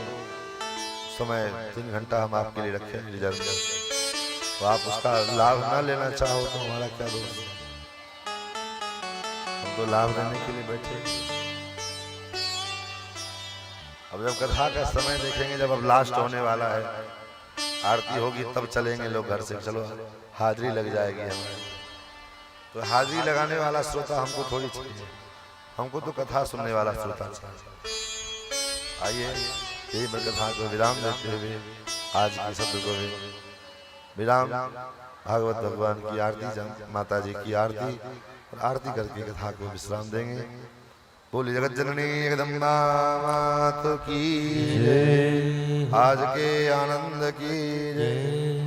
समय 3 घंटा हम आपके लिए रखे हैं रिजर्व, तो आप उसका लाभ ना लेना चाहो तो हमारा क्या दोष है? हम तो लाभ लेने के लिए बैठे। अब जब कथा का समय देखेंगे, जब अब लास्ट होने वाला है, आरती होगी तब चलेंगे लोग घर से। चलो हाजिरी लग जाएगी हमें, तो हाजिरी लगाने वाला श्रोता हमको थोड़ी चाहिए, हमको तो कथा सुनने वाला श्रोता चाहिए। आइए यही कथा को विराम देते हुए आज के सत्र को विराम। भागवत भगवान की आरती, माता जी की आरती, और आरती करके कथा को विश्राम देंगे। बोली जगत जननी जगदम्बा मातु की, आज के आनंद की जय।